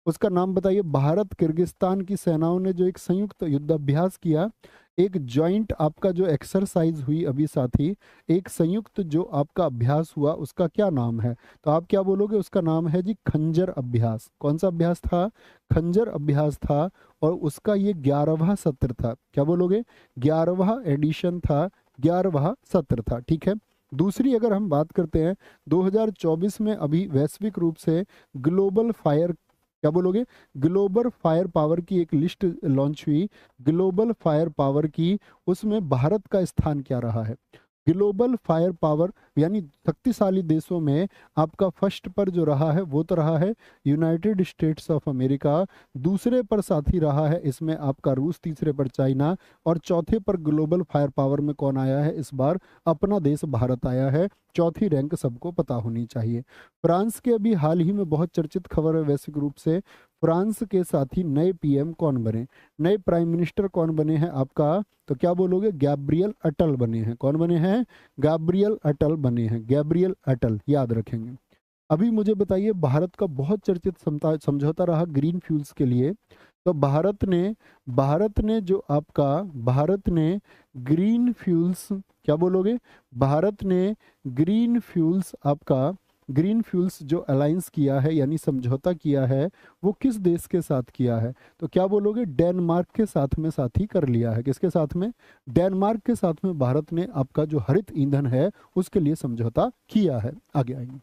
उसका नाम बताइए। भारत किर्गिस्तान की सेनाओं ने जो एक संयुक्त युद्धाभ्यास किया, एक जॉइंट आपका जो एक्सरसाइज हुई अभी साथी, एक संयुक्त जो आपका अभ्यास हुआ, उसका क्या नाम है? तो आप क्या बोलोगे? उसका नाम है जी खंजर अभ्यास। कौन सा अभ्यास था? खंजर अभ्यास था। और उसका ये 11वां सत्र था। क्या बोलोगे? 11वां एडिशन था, 11वां सत्र था। ठीक है। दूसरी अगर हम बात करते हैं 2024 में अभी वैश्विक रूप से ग्लोबल फायर, क्या बोलोगे? ग्लोबल फायर पावर की एक लिस्ट लॉन्च हुई, ग्लोबल फायर पावर की। उसमें भारत का स्थान क्या रहा है? ग्लोबल फायर पावर यानी शक्तिशाली देशों में आपका फर्स्ट पर जो रहा है वो तो रहा है यूनाइटेड स्टेट्स ऑफ अमेरिका, दूसरे पर साथी रहा है इसमें आपका रूस, तीसरे पर चाइना, और चौथे पर ग्लोबल फायर पावर में कौन आया है? इस बार अपना देश भारत आया है। चौथी रैंक सबको पता होनी चाहिए। फ्रांस के अभी हाल ही में बहुत चर्चित खबर है वैश्विक रूप से, फ्रांस के साथी नए पीएम कौन बने? नए प्राइम मिनिस्टर कौन बने हैं आपका? तो क्या बोलोगे? गैब्रियल अटल बने हैं। कौन बने हैं? गैब्रियल अटल बने हैं। गैब्रियल अटल याद रखेंगे। अभी मुझे बताइए भारत का बहुत चर्चित समझौता रहा ग्रीन फ्यूल्स के लिए। तो भारत ने जो आपका भारत ने ग्रीन फ्यूल्स, क्या बोलोगे? भारत ने ग्रीन फ्यूल्स आपका ग्रीन फ्यूल्स जो अलायंस किया है यानी समझौता किया है वो किस देश के साथ किया है? तो क्या बोलोगे? डेनमार्क के साथ में साथी कर लिया है। किसके साथ में? डेनमार्क के साथ में भारत ने आपका जो हरित ईंधन है उसके लिए समझौता किया है। आगे आएंगे।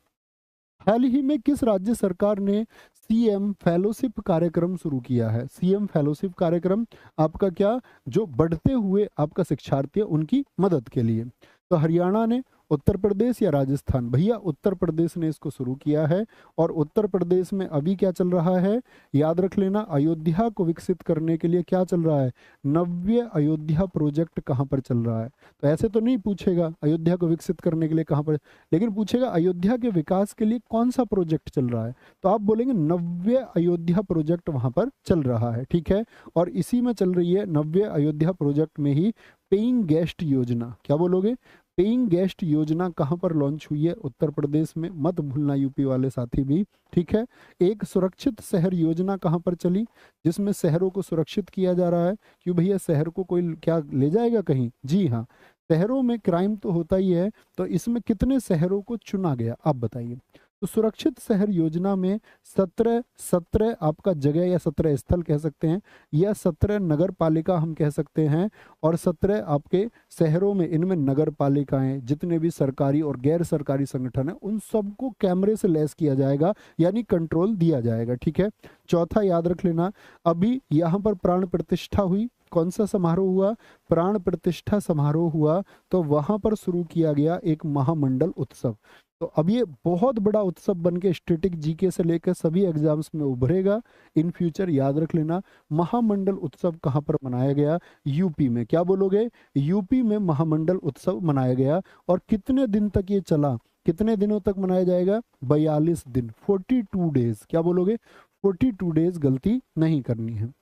हाल ही में किस राज्य सरकार ने सीएम फेलोशिप कार्यक्रम शुरू किया है? सीएम फेलोशिप कार्यक्रम आपका क्या जो बढ़ते हुए आपका शिक्षार्थी है उनकी मदद के लिए। तो हरियाणा ने, उत्तर प्रदेश या राजस्थान? भैया उत्तर प्रदेश ने इसको शुरू किया है। और उत्तर प्रदेश में अभी क्या चल रहा है? याद रख लेना, अयोध्या को विकसित करने के लिए क्या चल रहा है? नव्य अयोध्या प्रोजेक्ट कहाँ पर चल रहा है? तो ऐसे तो नहीं पूछेगा अयोध्या को विकसित करने के लिए कहाँ पर, लेकिन पूछेगा अयोध्या के विकास के लिए कौन सा प्रोजेक्ट चल रहा है। तो आप बोलेंगे नव्य अयोध्या प्रोजेक्ट वहां पर चल रहा है। ठीक है। और इसी में चल रही है नव्य अयोध्या प्रोजेक्ट में ही पेइंग गेस्ट योजना। क्या बोलोगे? पेइंग गेस्ट योजना कहां पर लॉन्च हुई है? उत्तर प्रदेश में। मत भूलना यूपी वाले साथी भी। ठीक है। एक सुरक्षित शहर योजना कहां पर चली जिसमें शहरों को सुरक्षित किया जा रहा है? क्यों भैया, शहर को कोई क्या ले जाएगा कहीं? जी हाँ, शहरों में क्राइम तो होता ही है। तो इसमें कितने शहरों को चुना गया आप बताइए। तो सुरक्षित शहर योजना में 17 आपका जगह या 17 स्थल कह सकते हैं, या 17 नगर पालिका हम कह सकते हैं, और 17 आपके शहरों में, इनमें नगर पालिकाएं, जितने भी सरकारी और गैर सरकारी संगठन है उन सबको कैमरे से लैस किया जाएगा यानी कंट्रोल दिया जाएगा। ठीक है। चौथा याद रख लेना, अभी यहाँ पर प्राण प्रतिष्ठा हुई। कौन सा समारोह हुआ? प्राण प्रतिष्ठा समारोह हुआ। तो वहां पर शुरू किया गया एक महामंडल उत्सव। तो अब ये बहुत बड़ा उत्सव बन के स्टैटिक जीके से लेकर सभी एग्जाम्स में उभरेगा इन फ्यूचर। याद रख लेना, महामंडल उत्सव कहाँ पर मनाया गया? यूपी में। क्या बोलोगे? यूपी में महामंडल उत्सव मनाया गया। और कितने दिन तक ये चला? कितने दिनों तक मनाया जाएगा? 42 दिन, 42 डेज। क्या बोलोगे? 42 डेज, गलती नहीं करनी है।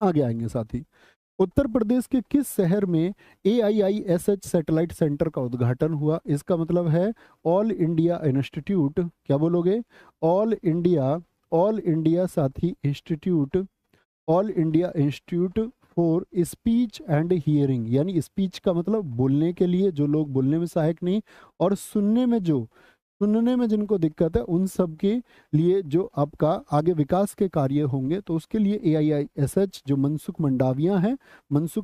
आगे आएंगे साथी। उत्तर प्रदेश के किस शहर में AIISH सैटेलाइट सेंटर का उद्घाटन हुआ? इसका मतलब है ऑल इंडिया इंस्टीट्यूट, क्या बोलोगे? ऑल इंडिया साथी institute, all India institute for speech and hearing, यानी स्पीच का मतलब बोलने के लिए, जो लोग बोलने में सहायक नहीं, और सुनने में जिनको दिक्कत है उन सब के लिए जो आपका आगे विकास के कार्य होंगे, तो उसके लिए AIISH जो मनसुख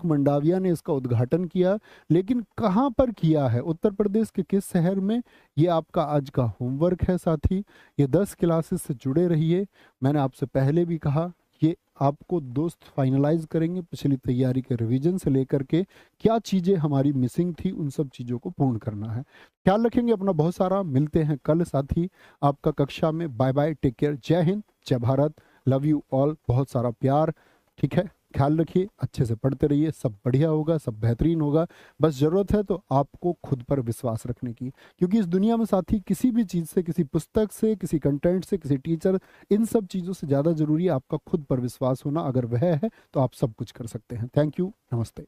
मंडाविया ने इसका उद्घाटन किया। लेकिन कहाँ पर किया है, उत्तर प्रदेश के किस शहर में, ये आपका आज का होमवर्क है साथी। ये 10 क्लासेस से जुड़े रहिए। मैंने आपसे पहले भी कहा, ये आपको दोस्त फाइनलाइज करेंगे पिछली तैयारी के रिवीजन से लेकर के क्या चीज़ें हमारी मिसिंग थी, उन सब चीज़ों को पूर्ण करना है। ख्याल रखेंगे अपना बहुत सारा। मिलते हैं कल साथी आपका कक्षा में। बाय बाय, टेक केयर, जय हिंद, जय भारत, लव यू ऑल, बहुत सारा प्यार। ठीक है, ख्याल रखिए, अच्छे से पढ़ते रहिए, सब बढ़िया होगा, सब बेहतरीन होगा। बस ज़रूरत है तो आपको खुद पर विश्वास रखने की, क्योंकि इस दुनिया में साथी किसी भी चीज़ से, किसी पुस्तक से, किसी कंटेंट से, किसी टीचर, इन सब चीज़ों से ज़्यादा ज़रूरी है आपका खुद पर विश्वास होना। अगर वह है तो आप सब कुछ कर सकते हैं। थैंक यू, नमस्ते।